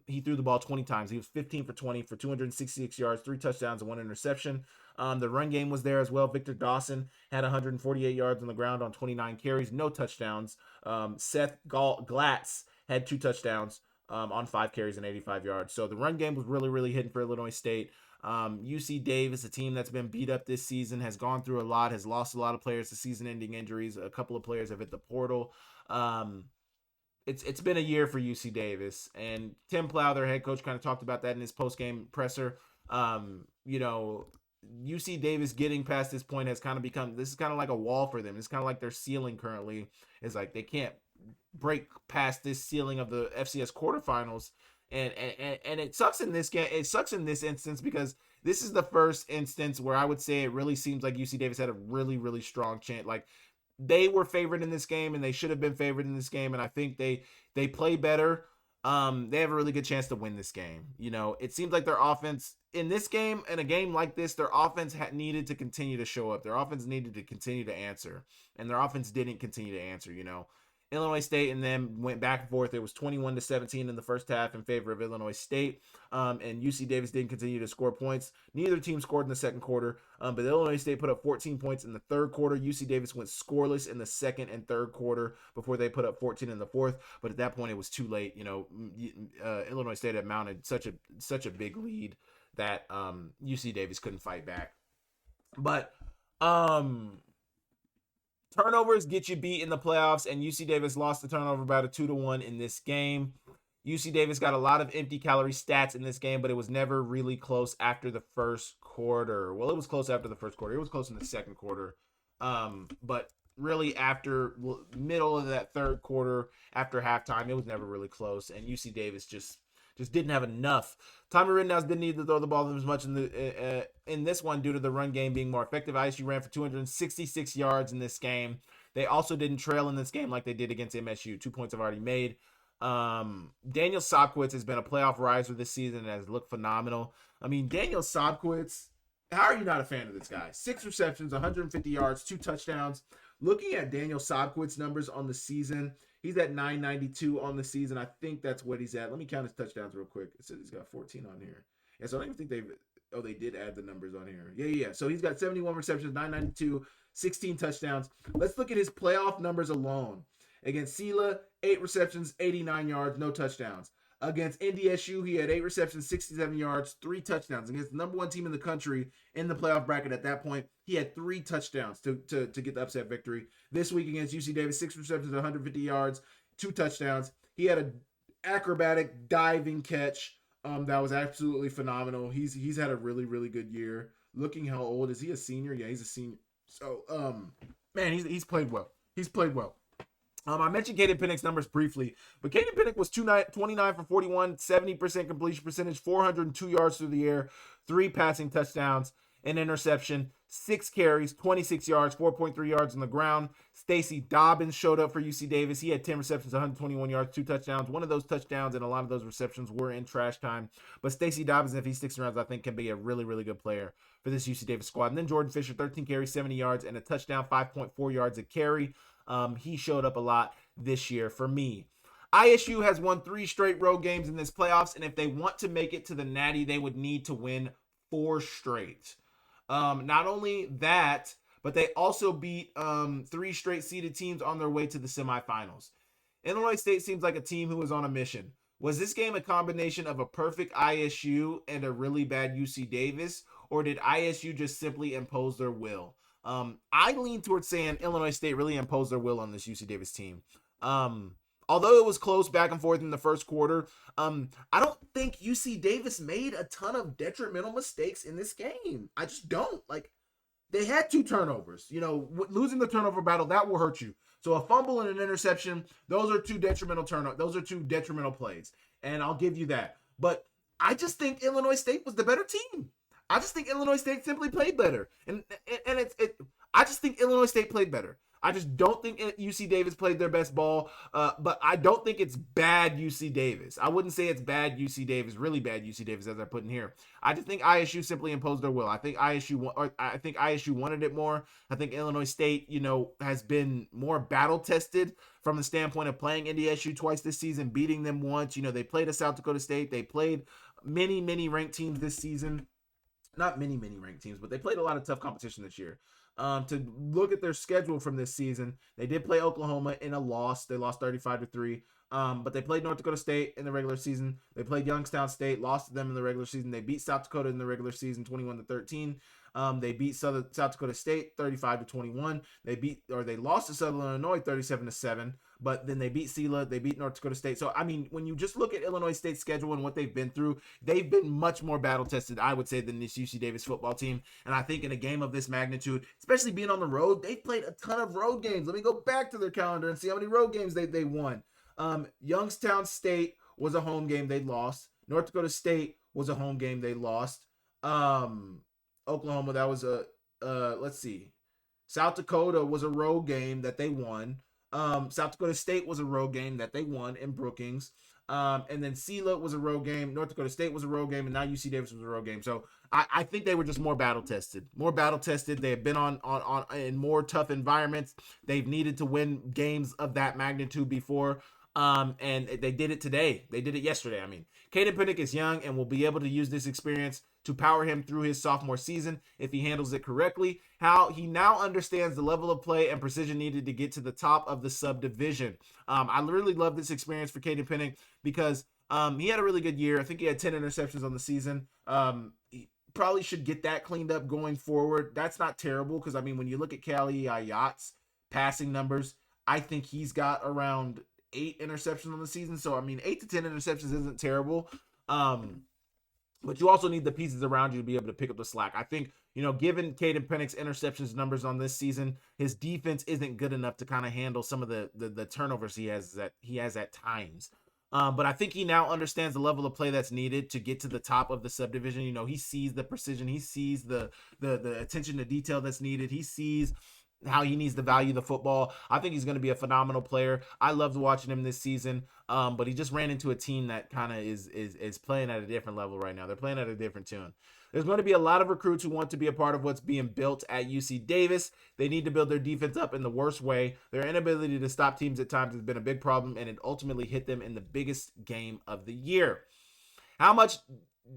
he threw the ball 20 times. He was 15 for 20 for 266 yards, 3 touchdowns, and 1 interception. The run game was there as well. Victor Dawson had 148 yards on the ground on 29 carries, no touchdowns. Seth Glatz had 2 touchdowns on 5 carries and 85 yards. So the run game was really, really hitting for Illinois State. UC Davis, a team that's been beat up this season, has gone through a lot, has lost a lot of players to season-ending injuries. A couple of players have hit the portal. It's been a year for UC Davis, and Tim Plow, their head coach, kind of talked about that in his post-game presser. You know, UC Davis getting past this point has kind of become, this is kind of like a wall for them. It's kind of like their ceiling currently is like they can't break past this ceiling of the FCS quarterfinals. And it sucks in this game. It sucks in this instance because this is the first instance where I would say it really seems like UC Davis had a really, really strong chance. Like, they were favored in this game, and they should have been favored in this game. And I think they play better. They have a really good chance to win this game. You know, it seems like their offense in this game, in a game like this, their offense needed to continue to show up. Their offense needed to continue to answer, and their offense didn't continue to answer. You know, Illinois State and them went back and forth. It was 21-17 in the first half in favor of Illinois State, and UC Davis didn't continue to score points. Neither team scored in the second quarter, but Illinois State put up 14 points in the third quarter. UC Davis went scoreless in the second and third quarter before they put up 14 in the fourth, but at that point it was too late. You know, Illinois State had mounted such a big lead that UC Davis couldn't fight back. But turnovers get you beat in the playoffs, and UC Davis lost the turnover about a 2-1 in this game. UC Davis got a lot of empty calorie stats in this game, but it was never really close after the first quarter. Well, it was close after the first quarter. It was close in the second quarter. But really after middle of that third quarter, after halftime, it was never really close, and UC Davis just didn't have enough. Tommy Rittenhouse didn't need to throw the ball as much in this one due to the run game being more effective. ISU ran for 266 yards in this game. They also didn't trail in this game like they did against MSU. 2 points I've already made. Daniel Sobkowitz has been a playoff riser this season and has looked phenomenal. I mean, Daniel Sobkowitz, how are you not a fan of this guy? 6 receptions, 150 yards, 2 touchdowns. Looking at Daniel Sobkowitz numbers on the season, he's at 992 on the season. I think that's what he's at. Let me count his touchdowns real quick. It says he's got 14 on here. Yeah, so I don't even think they did add the numbers on here. Yeah. So he's got 71 receptions, 992, 16 touchdowns. Let's look at his playoff numbers alone. Against Sela, 8 receptions, 89 yards, no touchdowns. Against NDSU, he had 8 receptions, 67 yards, 3 touchdowns. Against the number 1 team in the country in the playoff bracket at that point, he had 3 touchdowns to get the upset victory. This week against UC Davis, 6 receptions, 150 yards, 2 touchdowns. He had an acrobatic diving catch that was absolutely phenomenal. He's had a really, really good year. Looking how old is he? A senior? Yeah, he's a senior. So, man, he's played well. He's played well. I mentioned Caden Pinnock's numbers briefly, but Caden Pinnock was 29 for 41, 70% completion percentage, 402 yards through the air, 3 passing touchdowns. an interception, 6 carries, 26 yards, 4.3 yards on the ground. Stacey Dobbins showed up for UC Davis. He had 10 receptions, 121 yards, 2 touchdowns. One of those touchdowns and a lot of those receptions were in trash time. But Stacey Dobbins, if he sticks around, I think can be a really, really good player for this UC Davis squad. And then Jordan Fisher, 13 carries, 70 yards, and a touchdown, 5.4 yards a carry. He showed up a lot this year for me. ISU has won 3 straight road games in this playoffs, and if they want to make it to the Natty, they would need to win 4 straight. Not only that, but they also beat 3 straight seeded teams on their way to the semifinals. Illinois State seems like a team who is on a mission. Was this game a combination of a perfect ISU and a really bad UC Davis, or did ISU just simply impose their will? I lean towards saying Illinois State really imposed their will on this UC Davis team. Although it was close back and forth in the first quarter, I don't think UC Davis made a ton of detrimental mistakes in this game. I just don't. Like, they had 2 turnovers. You know, losing the turnover battle, that will hurt you. So a fumble and an interception, those are 2 detrimental turnovers. Those are 2 detrimental plays, and I'll give you that. But I just think Illinois State was the better team. I just think Illinois State simply played better, and I just think Illinois State played better. I just don't think UC Davis played their best ball, but I don't think it's bad UC Davis. I wouldn't say it's bad UC Davis, really bad UC Davis, as I put in here. I just think ISU simply imposed their will. I think ISU wanted it more. I think Illinois State, has been more battle tested from the standpoint of playing NDSU twice this season, beating them once. They played a South Dakota State. They played many ranked teams this season. Not many ranked teams, but they played a lot of tough competition this year. To look at their schedule from this season, they did play Oklahoma in a loss. They lost 35-3. But they played North Dakota State in the regular season. They played Youngstown State, lost to them in the regular season. They beat South Dakota in the regular season 21-13. They beat South Dakota State 35-21. They lost to Southern Illinois 37-7. But then they beat SELA, they beat North Dakota State. So, I mean, when you just look at Illinois State's schedule and what they've been through, they've been much more battle-tested, I would say, than this UC Davis football team. And I think in a game of this magnitude, especially being on the road, they've played a ton of road games. Let me go back to their calendar and see how many road games they won. Youngstown State was a home game they lost. North Dakota State was a home game they lost. Oklahoma, that was let's see. South Dakota was a road game that they won. South Dakota State was a road game that they won in Brookings. And then SELA was a road game. North Dakota State was a road game. And now UC Davis was a road game. So I think they were just more battle tested. They have been on in more tough environments. They've needed to win games of that magnitude before. And they did it today. They did it yesterday. I mean, Caden Pinnick is young and will be able to use this experience to power him through his sophomore season if he handles it correctly. How he now understands the level of play and precision needed to get to the top of the subdivision. I really love this experience for Caden Pinnick because he had a really good year. I think he had 10 interceptions on the season. He probably should get that cleaned up going forward. That's not terrible because, I mean, when you look at Kelly Ayat's passing numbers, I think he's got around 8 interceptions on the season. So, I mean, 8 to 10 interceptions isn't terrible. But you also need the pieces around you to be able to pick up the slack. I think, given Caden Pinnick's interceptions numbers on this season, his defense isn't good enough to kind of handle some of the turnovers he has at times. But I think he now understands the level of play that's needed to get to the top of the subdivision. He sees the precision. He sees the attention to detail that's needed. He sees how he needs to value the football. I think he's going to be a phenomenal player. I loved watching him this season, but he just ran into a team that kind of is playing at a different level right now. They're playing at a different tune. There's going to be a lot of recruits who want to be a part of what's being built at UC Davis. They need to build their defense up in the worst way. Their inability to stop teams at times has been a big problem, and it ultimately hit them in the biggest game of the year. How much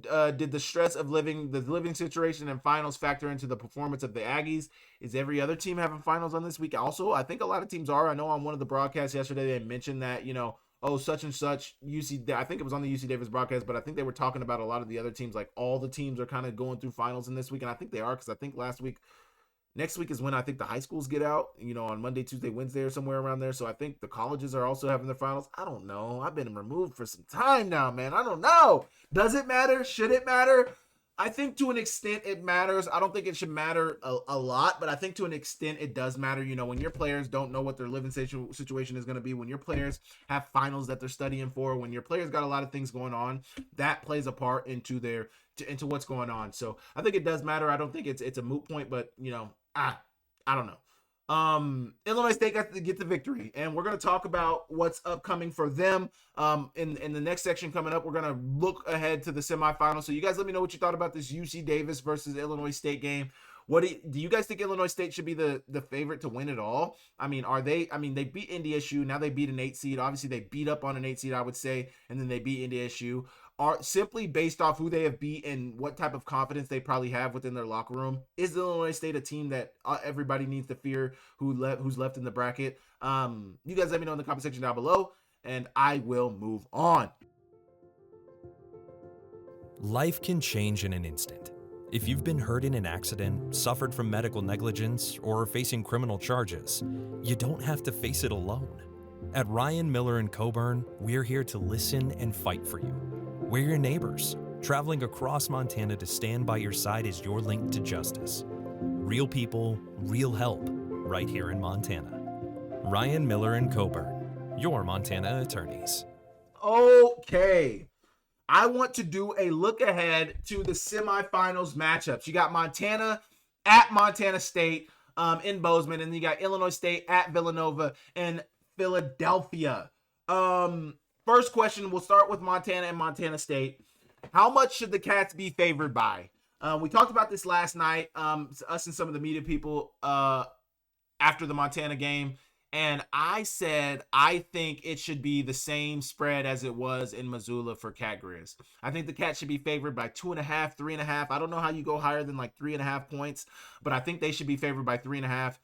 did the stress of the living situation and finals factor into the performance of the Aggies? Is every other team having finals on this week? Also, I think a lot of teams are. I know on one of the broadcasts yesterday, they mentioned that, such and such UC, I think it was on the UC Davis broadcast, but I think they were talking about a lot of the other teams, like all the teams are kind of going through finals in this week. And I think they are, because I think next week is when I think the high schools get out, on Monday, Tuesday, Wednesday, or somewhere around there. So I think the colleges are also having their finals. I don't know. I've been removed for some time now, man. I don't know. Does it matter? Should it matter? I think to an extent it matters. I don't think it should matter a lot, but I think to an extent it does matter. You know, when your players don't know what their living situation is going to be, when your players have finals that they're studying for, when your players got a lot of things going on, that plays a part into into what's going on. So I think it does matter. I don't think it's a moot point, but you know, I don't know. Illinois State got to get the victory, and we're going to talk about what's upcoming for them. In the next section coming up, we're going to look ahead to the semifinals. So you guys let me know what you thought about this UC Davis versus Illinois State game. What do you guys think Illinois State should be the favorite to win it all? I mean, they beat NDSU, now they beat an 8 seed. Obviously they beat up on an 8 seed, I would say, and then they beat NDSU. Are simply based off who they have beat and what type of confidence they probably have within their locker room. Is Illinois State a team that everybody needs to fear who's left in the bracket? You guys let me know in the comment section down below, and I will move on. Life can change in an instant. If you've been hurt in an accident, suffered from medical negligence, or are facing criminal charges, you don't have to face it alone. At Ryan Miller & Coburn, we're here to listen and fight for you. We're your neighbors, traveling across Montana to stand by your side as your link to justice. Real people, real help, right here in Montana. Ryan Miller & Coburn, your Montana attorneys. Okay. I want to do a look ahead to the semifinals matchups. You got Montana at Montana State in Bozeman, and you got Illinois State at Villanova in Philadelphia. First question, we'll start with Montana and Montana State. How much should the Cats be favored by? We talked about this last night, us and some of the media people after the Montana game. And I said, I think it should be the same spread as it was in Missoula for Cat Grizz. I think the Cats should be favored by 2.5, 3.5. I don't know how you go higher than like 3.5 points, but I think they should be favored by 3.5,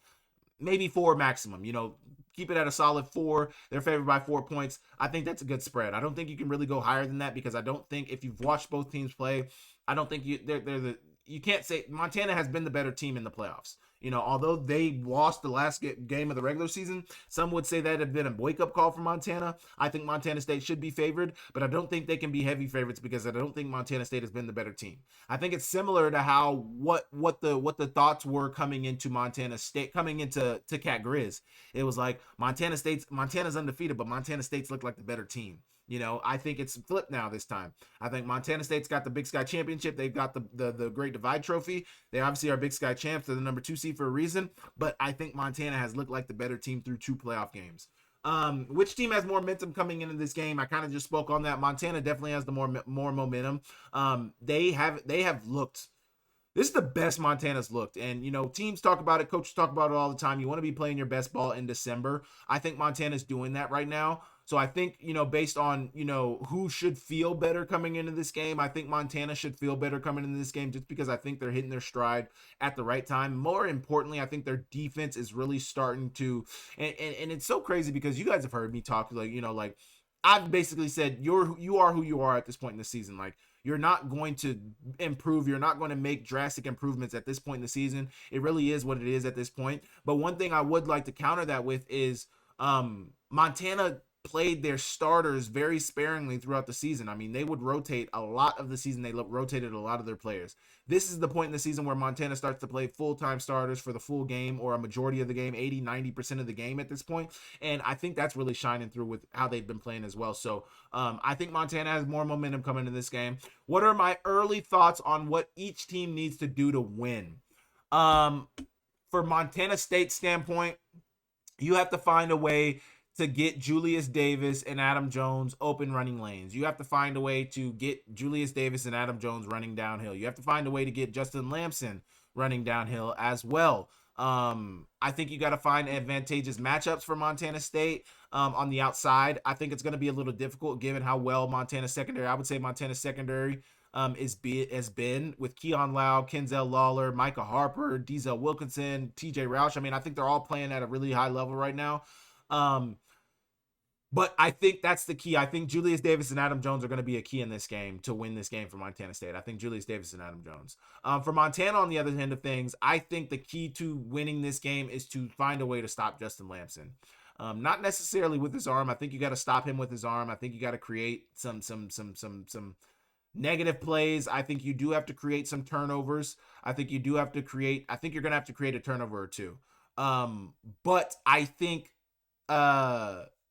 maybe 4 maximum. You know, keep it at a solid 4. They're favored by 4 points. I think that's a good spread. I don't think you can really go higher than that because I don't think if you've watched both teams play, I don't think you can't say Montana has been the better team in the playoffs. You know, although they lost the last game of the regular season, some would say that had been a wake-up call for Montana. I think Montana State should be favored, but I don't think they can be heavy favorites because I don't think Montana State has been the better team. I think it's similar to how what the thoughts were coming into Montana State, coming into Cat Grizz. It was like Montana's undefeated, but Montana State's looked like the better team. You know, I think it's flipped now this time. I think Montana State's got the Big Sky Championship. They've got the Great Divide Trophy. They obviously are Big Sky champs. They're the number 2 seed for a reason. But I think Montana has looked like the better team through 2 playoff games. Which team has more momentum coming into this game? I kind of just spoke on that. Montana definitely has the more momentum. They have looked. This is the best Montana's looked. And, you know, teams talk about it. Coaches talk about it all the time. You want to be playing your best ball in December. I think Montana's doing that right now. So I think, you know, based on, you know, who should feel better coming into this game, I think Montana should feel better coming into this game just because I think they're hitting their stride at the right time. More importantly, I think their defense is really starting to, and it's so crazy because you guys have heard me talk, like, you know, like I've basically said you are who you are at this point in the season. Like, you're not going to improve. You're not going to make drastic improvements at this point in the season. It really is what it is at this point. But one thing I would like to counter that with is Montana played their starters very sparingly throughout the season. I mean, they would rotate a lot of the season. They rotated a lot of their players. This is the point in the season where Montana starts to play full-time starters for the full game or a majority of the game, 80, 90% of the game at this point. And I think that's really shining through with how they've been playing as well. So I think Montana has more momentum coming into this game. What are my early thoughts on what each team needs to do to win? For Montana State's standpoint, you have to find a way to get Julius Davis and Adam Jones open running lanes. You have to find a way to get Julius Davis and Adam Jones running downhill. You have to find a way to get Justin Lamson running downhill as well. I think you got to find advantageous matchups for Montana State on the outside. I think it's going to be a little difficult given how well Montana secondary, I would say Montana secondary has been with Keon Lau, Kenzel Lawler, Micah Harper, Diesel Wilkinson, TJ Roush. I mean, I think they're all playing at a really high level right now. But I think that's the key. I think Julius Davis and Adam Jones are going to be a key in this game to win this game for Montana State. I think Julius Davis and Adam Jones. For Montana, on the other end of things, I think the key to winning this game is to find a way to stop Justin Lamson. Not necessarily with his arm. I think you got to stop him with his arm. I think you got to create some Negative plays, I think you do have to create some turnovers. I think you're going to have to create a turnover or two. But I think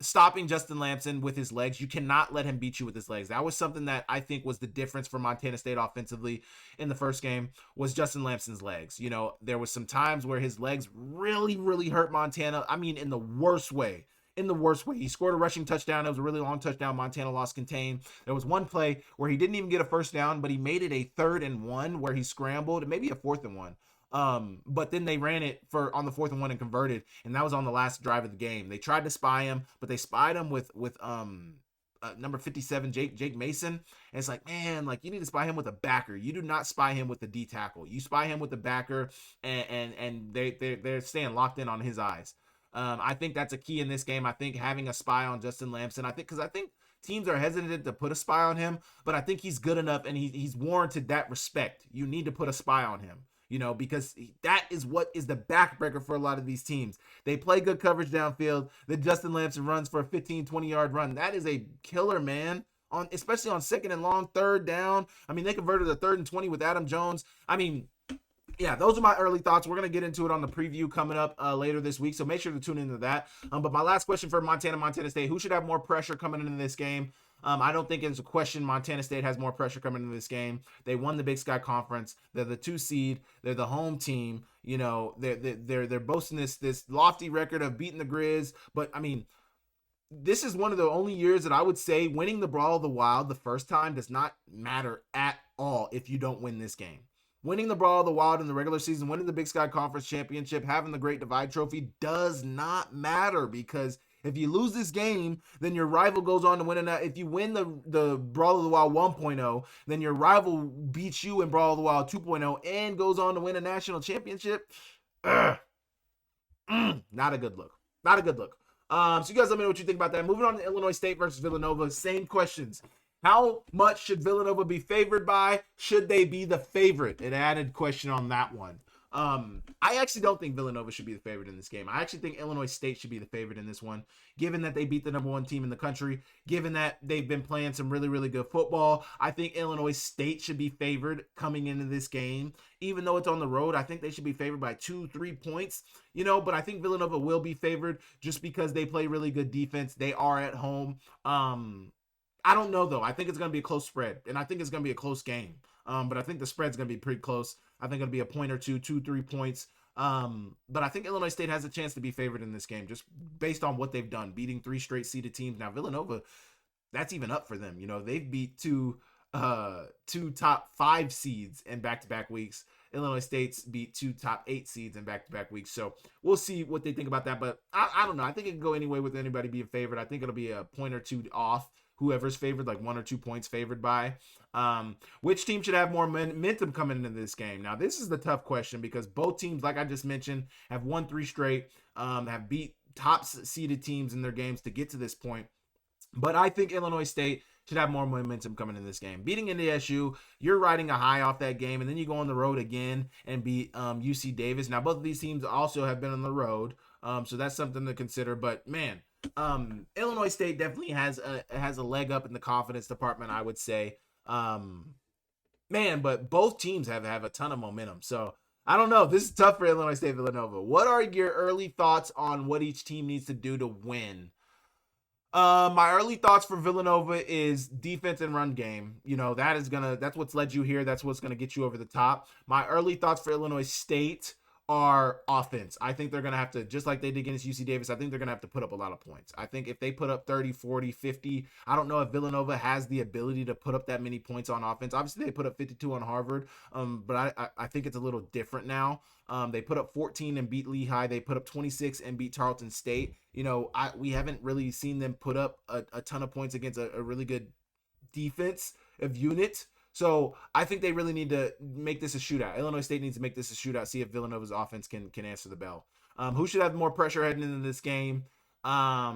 stopping Justin Lamson with his legs, you cannot let him beat you with his legs. That was something that I think was the difference for Montana State offensively in the first game, was Justin Lamson's legs. There was some times where his legs really, really hurt Montana. I mean, in the worst way. He scored a rushing touchdown. It was a really long touchdown. Montana lost contain. There was one play where he didn't even get a first down, but he made it a 3rd and 1 where he scrambled, maybe a 4th and 1. But then they ran it on the 4th and 1 and converted, and that was on the last drive of the game. They tried to spy him, but they spied him with number 57, Jake Mason. And it's like, man, like, you need to spy him with a backer. You do not spy him with the D tackle. You spy him with the backer, and they're staying locked in on his eyes. I think that's a key in this game. I think having a spy on Justin Lamson, I think teams are hesitant to put a spy on him, but I think he's good enough, and he's warranted that respect. You need to put a spy on him, because that is what is the backbreaker for a lot of these teams. They play good coverage downfield. The Justin Lamson runs for a 15, 20-yard run. That is a killer, man. Especially on 2nd and long, 3rd down. I mean, they converted a 3rd and 20 with Adam Jones. I mean, yeah, those are my early thoughts. We're going to get into it on the preview coming up later this week, so make sure to tune into that. But my last question for Montana State, who should have more pressure coming into this game? I don't think it's a question. Montana State has more pressure coming into this game. They won the Big Sky Conference. They're the 2 seed. They're the home team. They're boasting this lofty record of beating the Grizz. But I mean, this is one of the only years that I would say winning the Brawl of the Wild the first time does not matter at all if you don't win this game. Winning the Brawl of the Wild in the regular season, winning the Big Sky Conference Championship, having the Great Divide Trophy does not matter, because if you lose this game, then your rival goes on to win it. If you win the Brawl of the Wild 1.0, then your rival beats you in Brawl of the Wild 2.0 and goes on to win a national championship. Not a good look. Not a good look. So you guys let me know what you think about that. Moving on to Illinois State versus Villanova. Same questions. How much should Villanova be favored by? Should they be the favorite? An added question on that one. I actually don't think Villanova should be the favorite in this game. I actually think Illinois State should be the favorite in this one, given that they beat the number 1 team in the country, given that they've been playing some really, really good football. I think Illinois State should be favored coming into this game. Even though it's on the road, I think they should be favored by 2-3 points, but I think Villanova will be favored just because they play really good defense. They are at home. I don't know, though. I think it's going to be a close spread, and I think it's going to be a close game. But I think the spread's going to be pretty close. I think it'll be a point or 2-3 points. But I think Illinois State has a chance to be favored in this game, just based on what they've done, beating 3 straight seeded teams. Now, Villanova, that's even up for them. They've beat two top 5 seeds in back-to-back weeks. Illinois State's beat 2 top 8 seeds in back-to-back weeks. So we'll see what they think about that. But I don't know. I think it can go any way with anybody being favored. I think it'll be a point or 2 off whoever's favored, like 1 or 2 points favored by. Which team should have more momentum coming into this game? Now, this is the tough question, because both teams, like I just mentioned, have won 3 straight, have beat top seeded teams in their games to get to this point. But I think Illinois State should have more momentum coming in this game. Beating NDSU, you're riding a high off that game, and then you go on the road again and beat UC Davis. Now, both of these teams also have been on the road, so that's something to consider. But, man, Illinois State definitely has a leg up in the confidence department, I would say. But both teams have a ton of momentum. So I don't know. This is tough for Illinois State Villanova. What are your early thoughts on what each team needs to do to win? My early thoughts for Villanova is defense and run game. That's what's led you here. That's what's gonna get you over the top. My early thoughts for Illinois State are offense. I think they're going to have to, just like they did against UC Davis, I think they're going to have to put up a lot of points. I think if they put up 30, 40, 50, I don't know if Villanova has the ability to put up that many points on offense. Obviously, they put up 52 on Harvard, but I think it's a little different now. They put up 14 and beat Lehigh. They put up 26 and beat Tarleton State. We haven't really seen them put up a ton of points against a really good defense of unit. So I think they really need to make this a shootout. Illinois State needs to make this a shootout, see if Villanova's offense can answer the bell. Who should have more pressure heading into this game? I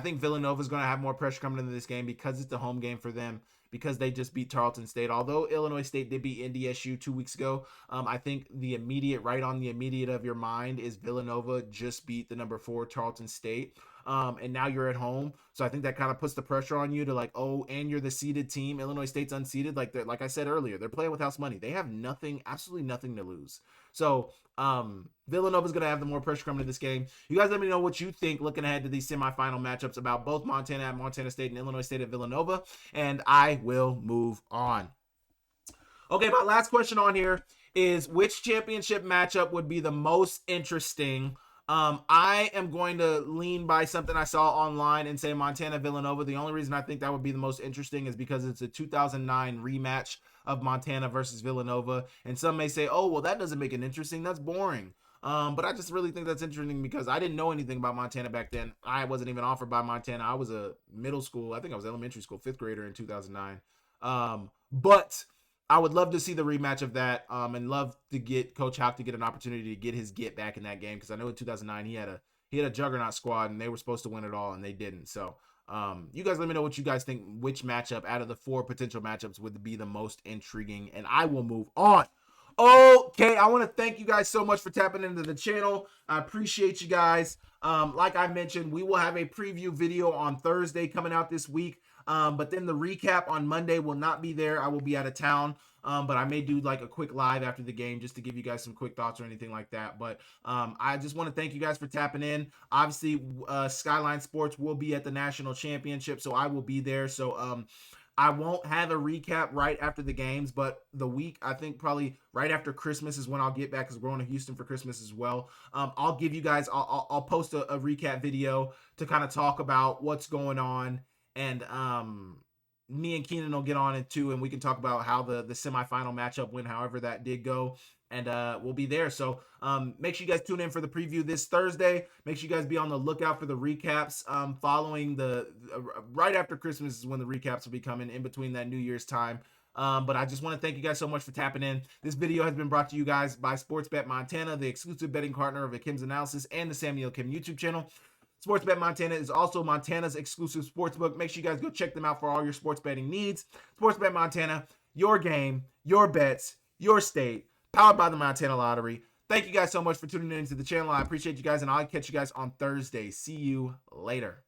think Villanova's going to have more pressure coming into this game because it's a home game for them, because they just beat Tarleton State. Although Illinois State did beat NDSU 2 weeks ago, I think the immediate of your mind is Villanova just beat the number 4 Tarleton State. and now you're at home. So I think that kind of puts the pressure on you to like, oh, and you're the seeded team. Illinois State's unseeded. Like I said earlier, they're playing with house money. They have nothing, absolutely nothing to lose. So Villanova's going to have the more pressure coming to this game. You guys let me know what you think looking ahead to these semifinal matchups about both Montana at Montana State and Illinois State at Villanova, and I will move on. Okay, my last question on here is which championship matchup would be the most interesting? I am going to lean by something I saw online and say Montana Villanova. The only reason I think that would be the most interesting is because it's a 2009 rematch of Montana versus Villanova. And some may say, oh, well, that doesn't make it interesting. That's boring. But I just really think that's interesting because I didn't know anything about Montana back then. I wasn't even offered by Montana. I was a middle school, I think I was elementary school, 5th grader in 2009. But I would love to see the rematch of that, and love to get Coach Houck to get an opportunity to get his get back in that game, because I know in 2009 he had a juggernaut squad and they were supposed to win it all and they didn't. So you guys let me know what you guys think, which matchup out of the 4 potential matchups would be the most intriguing, and I will move on. Okay, I want to thank you guys so much for tapping into the channel. I appreciate you guys. Like I mentioned, we will have a preview video on Thursday coming out this week. But then the recap on Monday will not be there. I will be out of town. But I may do like a quick live after the game just to give you guys some quick thoughts or anything like that. But I just want to thank you guys for tapping in. Obviously, Skyline Sports will be at the national championship, so I will be there. So I won't have a recap right after the games, but the week, I think probably right after Christmas is when I'll get back, because we're going to Houston for Christmas as well. I'll give you guys, I'll post a recap video to kind of talk about what's going on. And me and Keenan will get on it too, and we can talk about how the semifinal matchup went, however that did go. And we'll be there. So make sure you guys tune in for the preview this Thursday. Make sure you guys be on the lookout for the recaps following right after Christmas is when the recaps will be coming, in between that New Year's time. But I just want to thank you guys so much for tapping in. This video has been brought to you guys by Sportsbet Montana, the exclusive betting partner of Akem'S Analysis and the Samuel Kim YouTube channel. Sportsbet Montana is also Montana's exclusive sportsbook. Make sure you guys go check them out for all your sports betting needs. Sportsbet Montana, your game, your bets, your state, powered by the Montana Lottery. Thank you guys so much for tuning in to the channel. I appreciate you guys, and I'll catch you guys on Thursday. See you later.